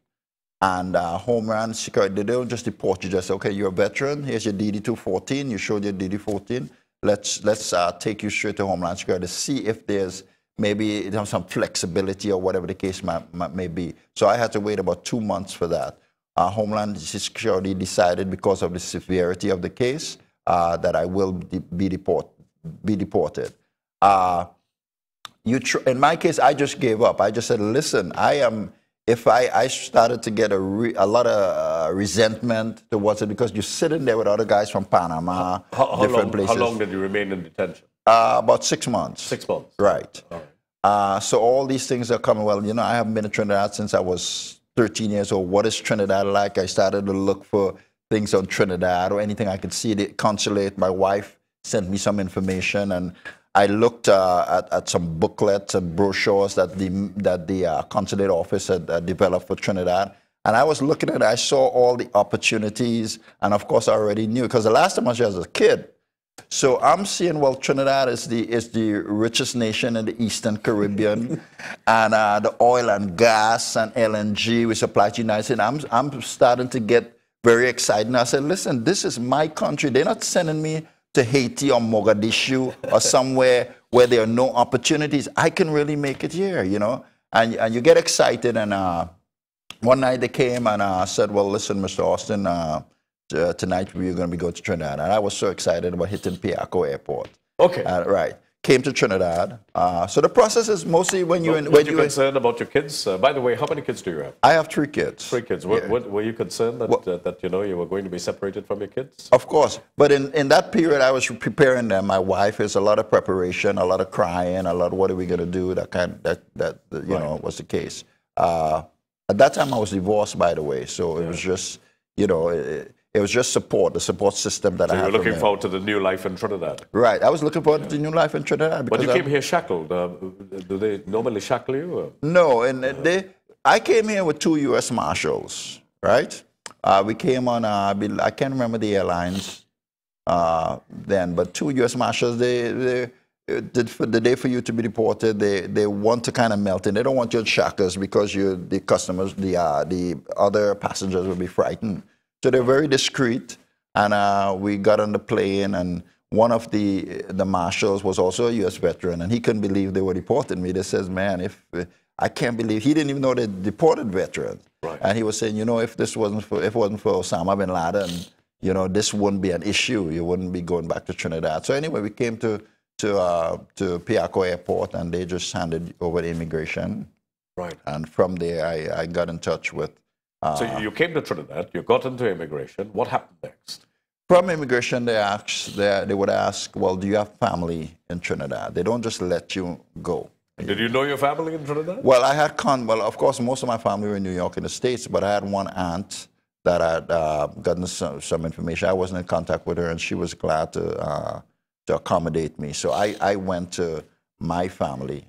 And Homeland Security, they don't just deport you, just, okay, you're a veteran, here's your DD-214, you showed your DD-14, let's take you straight to Homeland Security to see if there's maybe some flexibility or whatever the case may be. So I had to wait about 2 months for that. Homeland Security decided, because of the severity of the case, that I will be deported. In my case, I just gave up. I just said, listen, if I started to get a lot of resentment towards it, because you're sitting there with other guys from Panama, different places. How long did you remain in detention? About 6 months. 6 months. Right. So all these things are coming. Well, I haven't been to Trinidad since I was 13 years old. What is Trinidad like? I started to look for things on Trinidad or anything I could see. The consulate, my wife sent me some information, and I looked at some booklets and brochures that the consulate office had developed for Trinidad. And I was looking at it, I saw all the opportunities, and of course I already knew, because the last time I was here as a kid. So I'm seeing, well, Trinidad is the richest nation in the Eastern Caribbean, and the oil and gas and LNG we supply to the United States. I'm starting to get very excited. And I said, listen, this is my country. They're not sending me to Haiti or Mogadishu or somewhere where there are no opportunities. I can really make it here, And you get excited. And one night they came and said, well, listen, Mr. Austin, tonight we're going to be going to Trinidad. And I was so excited about hitting Piarco Airport. Okay. Right. Came to Trinidad. So the process is mostly when you're in... Were you concerned about your kids? By the way, how many kids do you have? I have 3 kids. 3 kids. Yeah. Were you concerned that you were going to be separated from your kids? Of course. But in that period, I was preparing them. My wife, is a lot of preparation, a lot of crying, a lot of what are we going to do, that was the case. At that time, I was divorced, by the way. So it was just, it was just support, the support system that I had. So you were looking forward to the new life in Trinidad? Right. I was looking forward to the new life in Trinidad. But you came here shackled. Do they normally shackle you? Or? No. And I came here with 2 U.S. Marshals, right? We came on, I can't remember the airlines then, but 2 U.S. Marshals, the day for you to be deported, they want to kind of melt in. They don't want you in shackles because the customers, the other passengers will be frightened. So they're very discreet, and we got on the plane, and one of the marshals was also a U.S. veteran, and he couldn't believe they were deporting me. They says, man, I can't believe, he didn't even know they deported veterans. Right. And he was saying, if it wasn't for Osama bin Laden, this wouldn't be an issue. You wouldn't be going back to Trinidad. So anyway, we came to Piarco Airport, and they just handed over the immigration. Right. And from there, I got in touch with... So you came to Trinidad, you got into immigration. What happened next? From immigration, they would ask, well, do you have family in Trinidad? They don't just let you go. Did you know your family in Trinidad? Well, of course, most of my family were in New York in the States, but I had one aunt that had gotten some information. I wasn't in contact with her, and she was glad to accommodate me. So I went to my family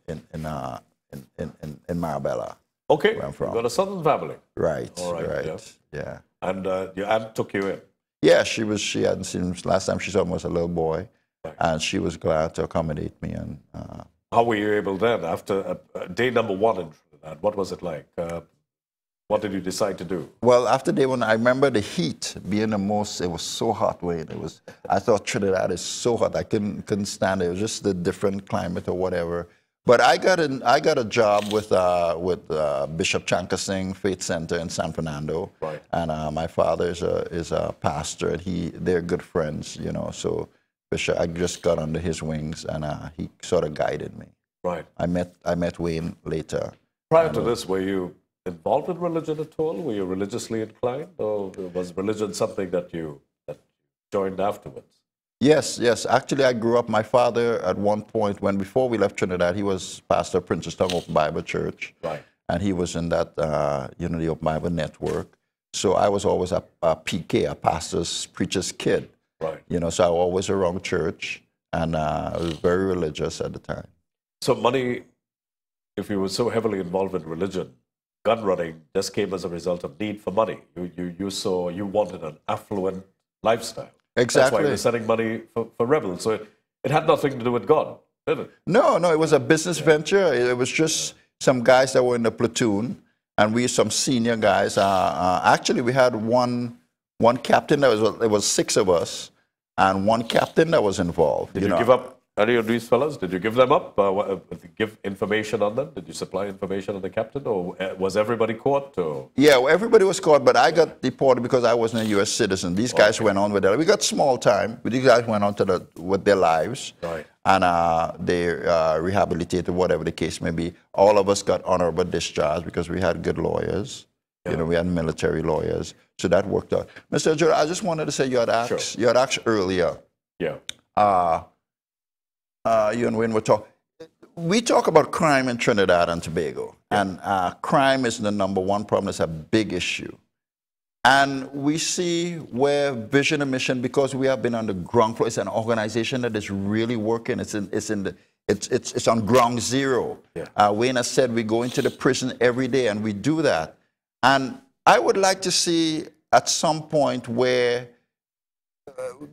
in Marbella. Okay, you've got a southern family. Right, all right. Yeah. And your aunt took you in? Yeah, she hadn't seen him. Last time she saw him was a little boy, and she was glad to accommodate me. And how were you able then, after day number 1 in Trinidad, what was it like? What did you decide to do? Well, after day 1, I remember the heat being the most. It was so hot, Wayne. I thought Trinidad is so hot. I couldn't stand it. It was just the different climate or whatever. But I got a job with Bishop Chankar Singh Faith Center in San Fernando, right. And my father is a pastor, and they're good friends, So Bishop, I just got under his wings, and he sort of guided me. Right. I met Wayne later. Prior to this, were you involved in religion at all? Were you religiously inclined, or was religion something that you joined afterwards? Yes. Actually, I grew up. My father, at one point, before we left Trinidad, he was pastor of Princeton Open Bible Church. Right. And he was in that, the Open Bible Network. So I was always a PK, a pastor's, preacher's kid. Right. So I was always around church, and I was very religious at the time. So money, if you were so heavily involved in religion, gun running just came as a result of need for money. You wanted an affluent lifestyle. Exactly. That's why you were sending money for rebels. So it had nothing to do with God, did it? No, it was a business venture. It was just some guys that were in the platoon, and we some senior guys. Actually, we had one captain. It was 6 of us, and one captain that was involved. Did you give up any of these fellas? Did you give them up? Give information on them? Did you supply information on the captain, or was everybody caught? Or? Yeah, well, everybody was caught, but I got deported because I wasn't a U.S. citizen. These guys went on with their. We got small time, but these guys went on with their lives, right? And they rehabilitated, whatever the case may be. All of us got honorable discharge because we had good lawyers. Yeah. You know, we had military lawyers, so that worked out. Mr. Jordan, I just wanted to say you had asked earlier. Yeah. You and Wayne were talking. We talk about crime in Trinidad and Tobago, and crime is the #1 problem. It's a big issue, and we see where Vision and Mission, because we have been on the ground floor. It's an organization that is really working. It's on ground zero. Yeah. Wayne has said we go into the prison every day, and we do that. And I would like to see at some point where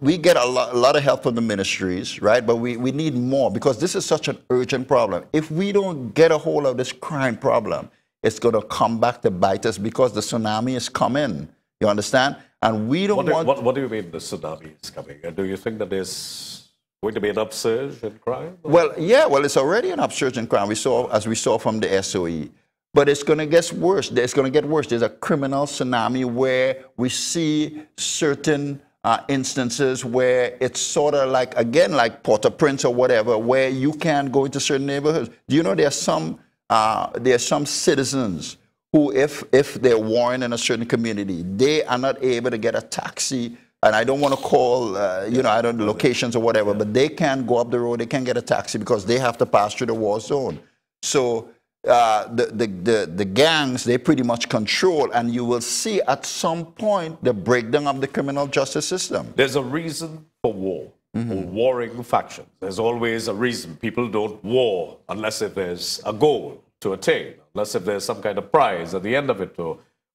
we get a lot of help from the ministries, right? But we need more, because this is such an urgent problem. If we don't get a hold of this crime problem, it's going to come back to bite us, because the tsunami is coming. You understand? And we don't want... What do you mean the tsunami is coming? Do you think that there's going to be an upsurge in crime? Or? Well, yeah. Well, it's already an upsurge in crime. As we saw from the SOE. But it's going to get worse. It's going to get worse. There's a criminal tsunami where we see certain... instances where it's sort of like, again, like Port-au-Prince or whatever, where you can't go into certain neighborhoods. Do you know there are some citizens who, if they're warned in a certain community, they are not able to get a taxi, and I don't want to call, I don't know, locations or whatever, but they can't go up the road, they can't get a taxi because they have to pass through the war zone. So the gangs, they pretty much control, and you will see at some point the breakdown of the criminal justice system. There's a reason for war, for warring factions. There's always a reason. People don't war unless if there's a goal to attain, unless if there's some kind of prize at the end of it,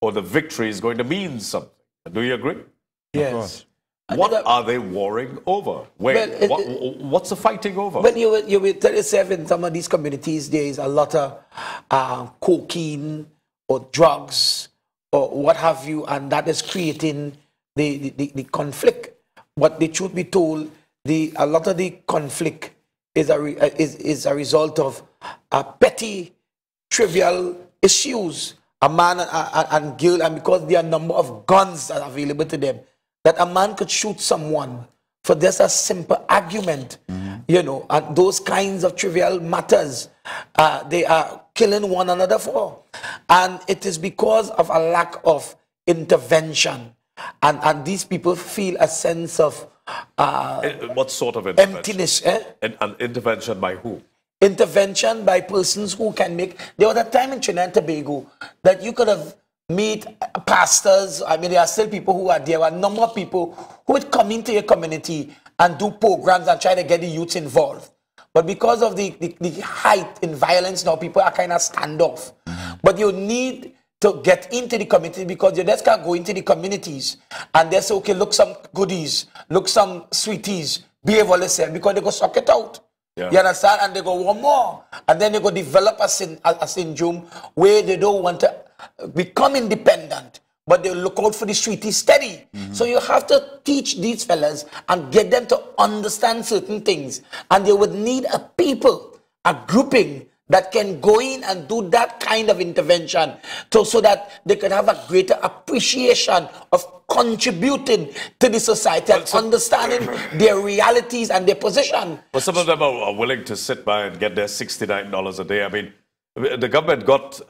or the victory is going to mean something. Do you agree? Yes. What are they warring over? What's the fighting over? When you will tell yourself in some of these communities, there is a lot of cocaine or drugs or what have you, and that is creating the conflict. But the truth be told, a lot of the conflict is a result of petty, trivial issues. A man and girl, and because there are a number of guns that are available to them, that a man could shoot someone for just a simple argument, and those kinds of trivial matters, they are killing one another for. And it is because of a lack of intervention. And these people feel a sense of what sort of intervention? Emptiness. An intervention by who? Intervention by persons who can make... There was a time in Trinidad and Tobago that you could have meet pastors. I mean, there are still people who are there. A number of people who would come into your community and do programs and try to get the youth involved. But because of the height in violence now, people are kind of standoff. But you need to get into the community, because you just can't go into the communities and they say, okay, look some goodies, look some sweeties, behave yourself, because they go suck it out. Yeah. You understand? And they go one more. And then they go develop a syndrome where they don't want to become independent, but they look out for the sweetie steady. So you have to teach these fellas and get them to understand certain things. And they would need a people, a grouping that can go in and do that kind of intervention so that they can have a greater appreciation of contributing to the society and understanding their realities and their position. Well, some of them are willing to sit by and get their $69 a day. I mean, the government got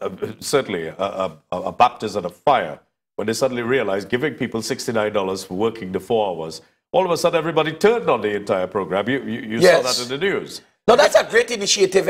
certainly a baptism of fire when they suddenly realized giving people $69 for working the 4 hours, all of a sudden everybody turned on the entire program. You saw that in the news. No, that's a great initiative,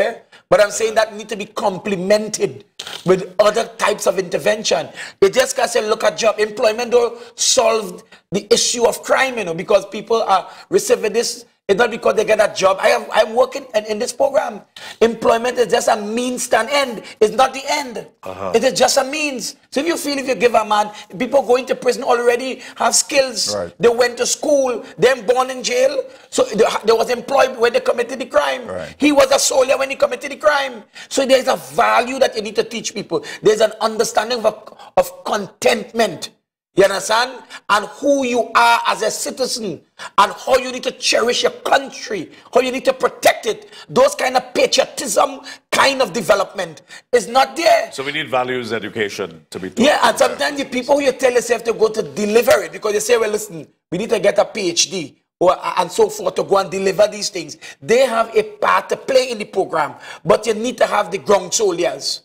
but I'm saying that need to be complemented with other types of intervention. You just can't say, look at job. Employment don't solve the issue of crime, because people are receiving this. It's not because they get a job. I'm working in this program. Employment is just a means to an end. It's not the end. It is just a means. So if you give a man, people going to prison already have skills. Right. They went to school, they're born in jail. So they was employed when they committed the crime. Right. He was a soldier when he committed the crime. So there's a value that you need to teach people. There's an understanding of contentment. You understand? And who you are as a citizen, and how you need to cherish your country, how you need to protect it. Those kind of patriotism kind of development is not there. So we need values education to be taught. Yeah, and sometimes the people who you tell yourself to go to deliver it, because they say, well, listen, we need to get a PhD and so forth to go and deliver these things. They have a part to play in the program, but you need to have the ground soldiers.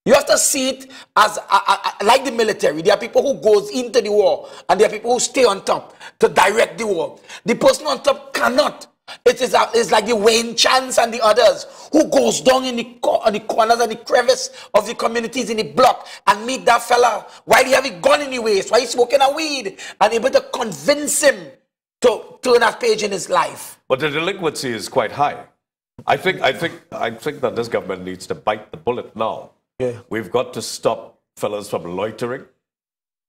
You have to see it as like the military. There are people who goes into the war, and there are people who stay on top to direct the war. The person on top cannot. It's like the Wayne Chance and the others who goes down in the corners and the crevice of the communities in the block and meet that fella while he have a gun in the waist, while he's smoking a weed, and able to convince him to turn that page in his life. But the delinquency is quite high. I think that this government needs to bite the bullet now. Yeah. We've got to stop fellas from loitering.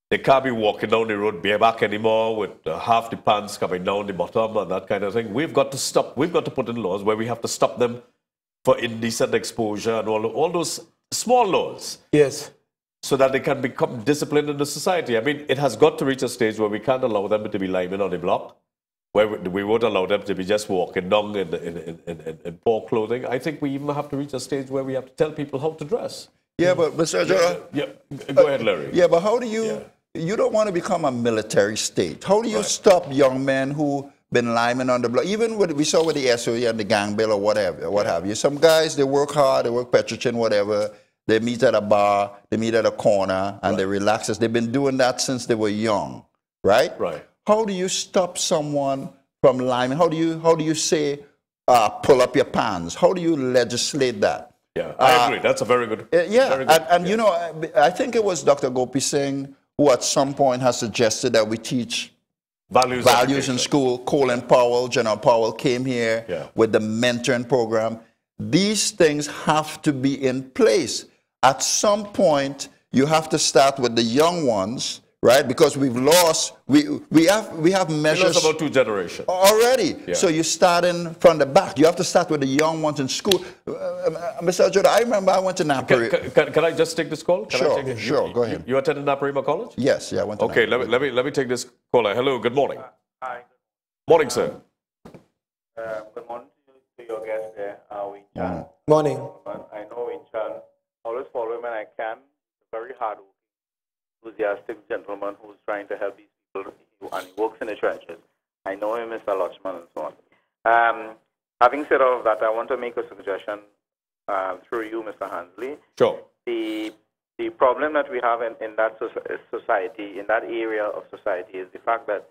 They can't be walking down the road bareback anymore with half the pants coming down the bottom and that kind of thing. We've got to stop. We've got to put in laws where we have to stop them for indecent exposure and all those small laws. Yes. So that they can become disciplined in the society. I mean, it has got to reach a stage where we can't allow them to be liming on the block, where we won't allow them to be just walking down in poor clothing. I think we even have to reach a stage where we have to tell people how to dress. Yeah, but Mr. Ajora, go ahead, Larry. Yeah, but how do you, you don't want to become a military state. How do you stop young men who been liming on the block? Even what we saw with the SOE and the gang bill or whatever, what have you. Some guys, they work hard, they work petrochin, whatever. They meet at a bar, they meet at a corner, and they relax. They've been doing that since they were young, right? Right. How do you stop someone from liming? How do you say, pull up your pants? How do you legislate that? Yeah, I agree. That's a very good. And you know, I think it was Dr. Gopi Singh who at some point has suggested that we teach values in school. Colin Powell, General Powell came here with the mentoring program. These things have to be in place. At some point, you have to start with the young ones, right? Because we've lost, we have measures. We lost about 2 generations. Already. Yeah. So you're starting from the back. You have to start with the young ones in school. Mr. Ajora, I remember I went to Naparima. Can I just take this call? Sure, go ahead. You attended Naparima College? Yes, I went to Okay, Naparima. let me take this caller. Hello, good morning. Hi. Morning, sir. Good morning to your guest there, Wayne Chan. Morning. I know Wayne Chan. Always follow him when I can. Very hard, enthusiastic gentleman who's trying to help these people, and he works in the trenches. I know him, Mr. Lutchman, and so on. Having said all of that, I want to make a suggestion through you, Mr. Hansley. Sure. The problem that we have in that society, in that area of society, is the fact that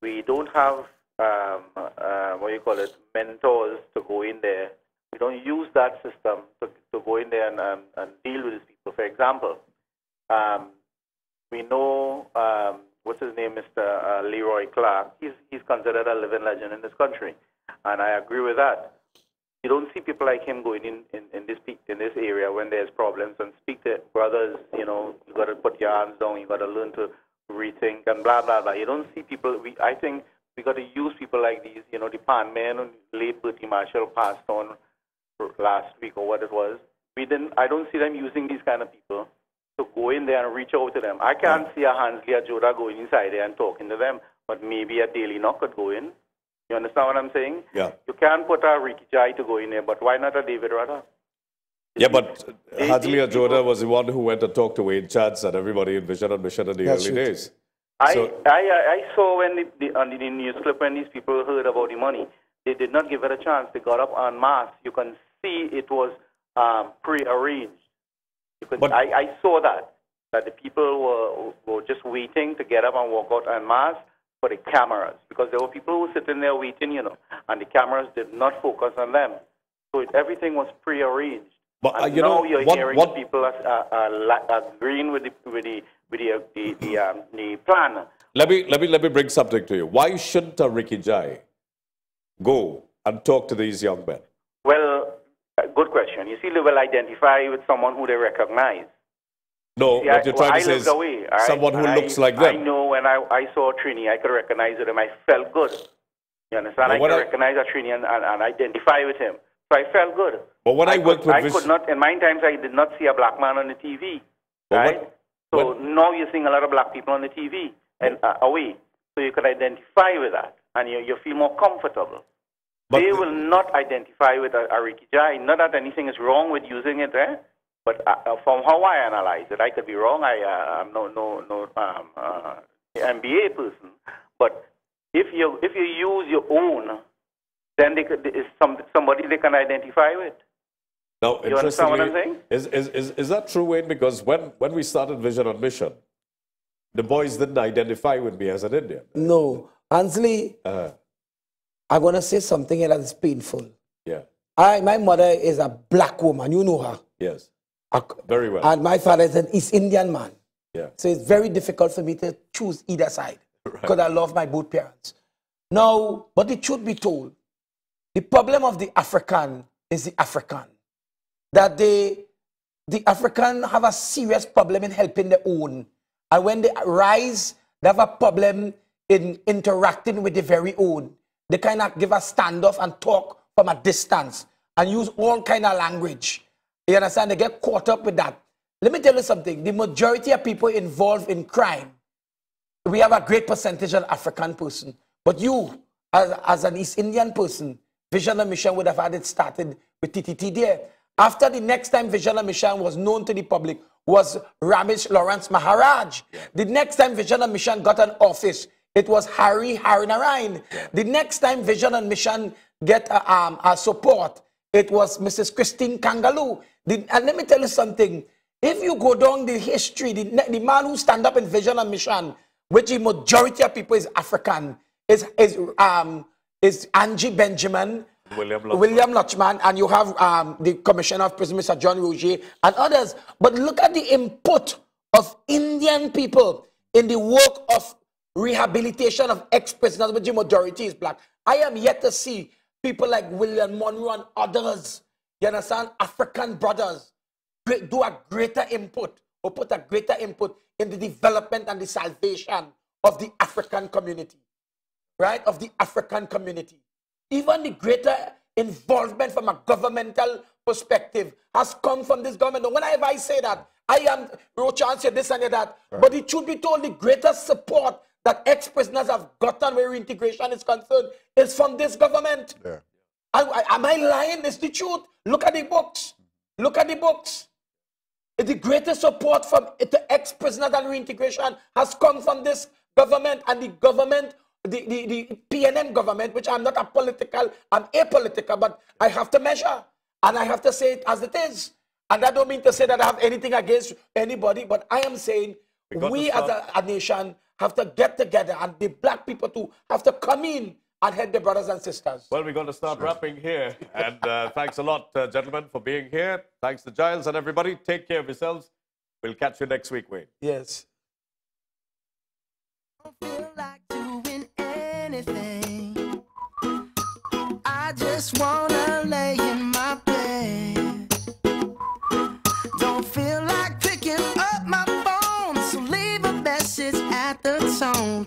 we don't have mentors to go in there. We don't use that system to go in there and deal with these people. For example, we know, what's his name, Mr. Leroy Clark. He's considered a living legend in this country, and I agree with that. You don't see people like him going in this area when there's problems and speak to brothers. You know, you got to put your hands down. You got to learn to rethink and blah blah blah. You don't see people. I think we got to use people like these. You know, the Pan Man, late Bertie Marshall passed on last week or what it was. I don't see them using these kind of people to go in there and reach out to them. I can't see a Hansley or Joda going inside there and talking to them, but maybe a Daily Knock could go in. You understand what I'm saying? Yeah. You can't put a Ricky Jai to go in there, but why not a David Rudder? Yeah, but Hansley or Joda was the one who went to talk to Wayne Chance and everybody in Vision and Mission in the early days. I saw when on the news clip when these people heard about the money, they did not give it a chance. They got up en masse. You can see it was pre-arranged. I saw that the people were just waiting to get up and walk out en masse for the cameras, because there were people who were sitting there waiting, you know, and the cameras did not focus on them. So everything was pre-arranged. But and you now know, you're hearing people agreeing with the plan. Let me bring something to you. Why shouldn't a Ricky Jai go and talk to these young men? Well, good question. You see, they will identify with someone who they recognize. No, see, what you're trying to say is someone who looks like them. I know when I saw Trini, I could recognize him. I felt good. You understand? I could recognize a Trini and identify with him. So I felt good. But when I worked with I could not, in mine times, I did not see a black man on the TV. Right? So now you're seeing a lot of black people on the TV and away. So you can identify with that, and you feel more comfortable. But they will not identify with a Ricky Jai. Not that anything is wrong with using it there, but from how I analyze it, I could be wrong. I'm no MBA person, but if you use your own, then it's somebody they can identify with. Now, you understand what I'm saying? Is that true, Wayne? Because when we started Vision on Mission, the boys didn't identify with me as an Indian. No. Ansley, I'm going to say something that is painful. Yeah. My mother is a black woman. You know her. Yes. Very well. And my father is an East Indian man. Yeah. So it's very difficult for me to choose either side. Because I love my both parents. Now, but the truth be told, the problem of the African is the African. That the African have a serious problem in helping their own. And when they rise, they have a problem in interacting with the very own. They kind of give a standoff and talk from a distance and use all kind of language. You understand? They get caught up with that. Let me tell you something. The majority of people involved in crime, we have a great percentage of African person. But you, as an East Indian person, Vision and Mission would have had it started with TTT there. After the next time Vision and Mission was known to the public was Ramesh Lawrence Maharaj. The next time Vision and Mission got an office, it was Hari Harinarayan. The next time Vision and Mission get a support, it was Mrs. Christine Kangaloo. And let me tell you something. If you go down the history, the man who stand up in Vision and Mission, which the majority of people is African, is Angie Benjamin, William Lutchman, and you have the Commissioner of Prison, Mr. John Roger, and others. But look at the input of Indian people in the work of rehabilitation of ex-prisoners, which the majority is black. I am yet to see people like William Monroe and others, you understand, African brothers, do a greater input or put a greater input in the development and the salvation of the African community, right? Of the African community. Even the greater involvement from a governmental perspective has come from this government. Whenever I say that, I am Rochance, this and that, right. But it should be told the greatest support that ex-prisoners have gotten where reintegration is concerned is from this government. Yeah. Am I lying? It's the truth. Look at the books. Look at the books. The greatest support from the ex-prisoners and reintegration has come from this government, and the government, the PNM government, which I'm not a political, I'm apolitical, but I have to measure, and I have to say it as it is. And I don't mean to say that I have anything against anybody, but I am saying we as a nation have to get together, and the black people too have to come in and help their brothers and sisters. Well, we're going to start wrapping here. And thanks a lot, gentlemen, for being here. Thanks to Giles and everybody. Take care of yourselves. We'll catch you next week, Wayne. Yes. I just wanna lay in my bed. Don't feel like picking up my phone, so leave a message at the tone.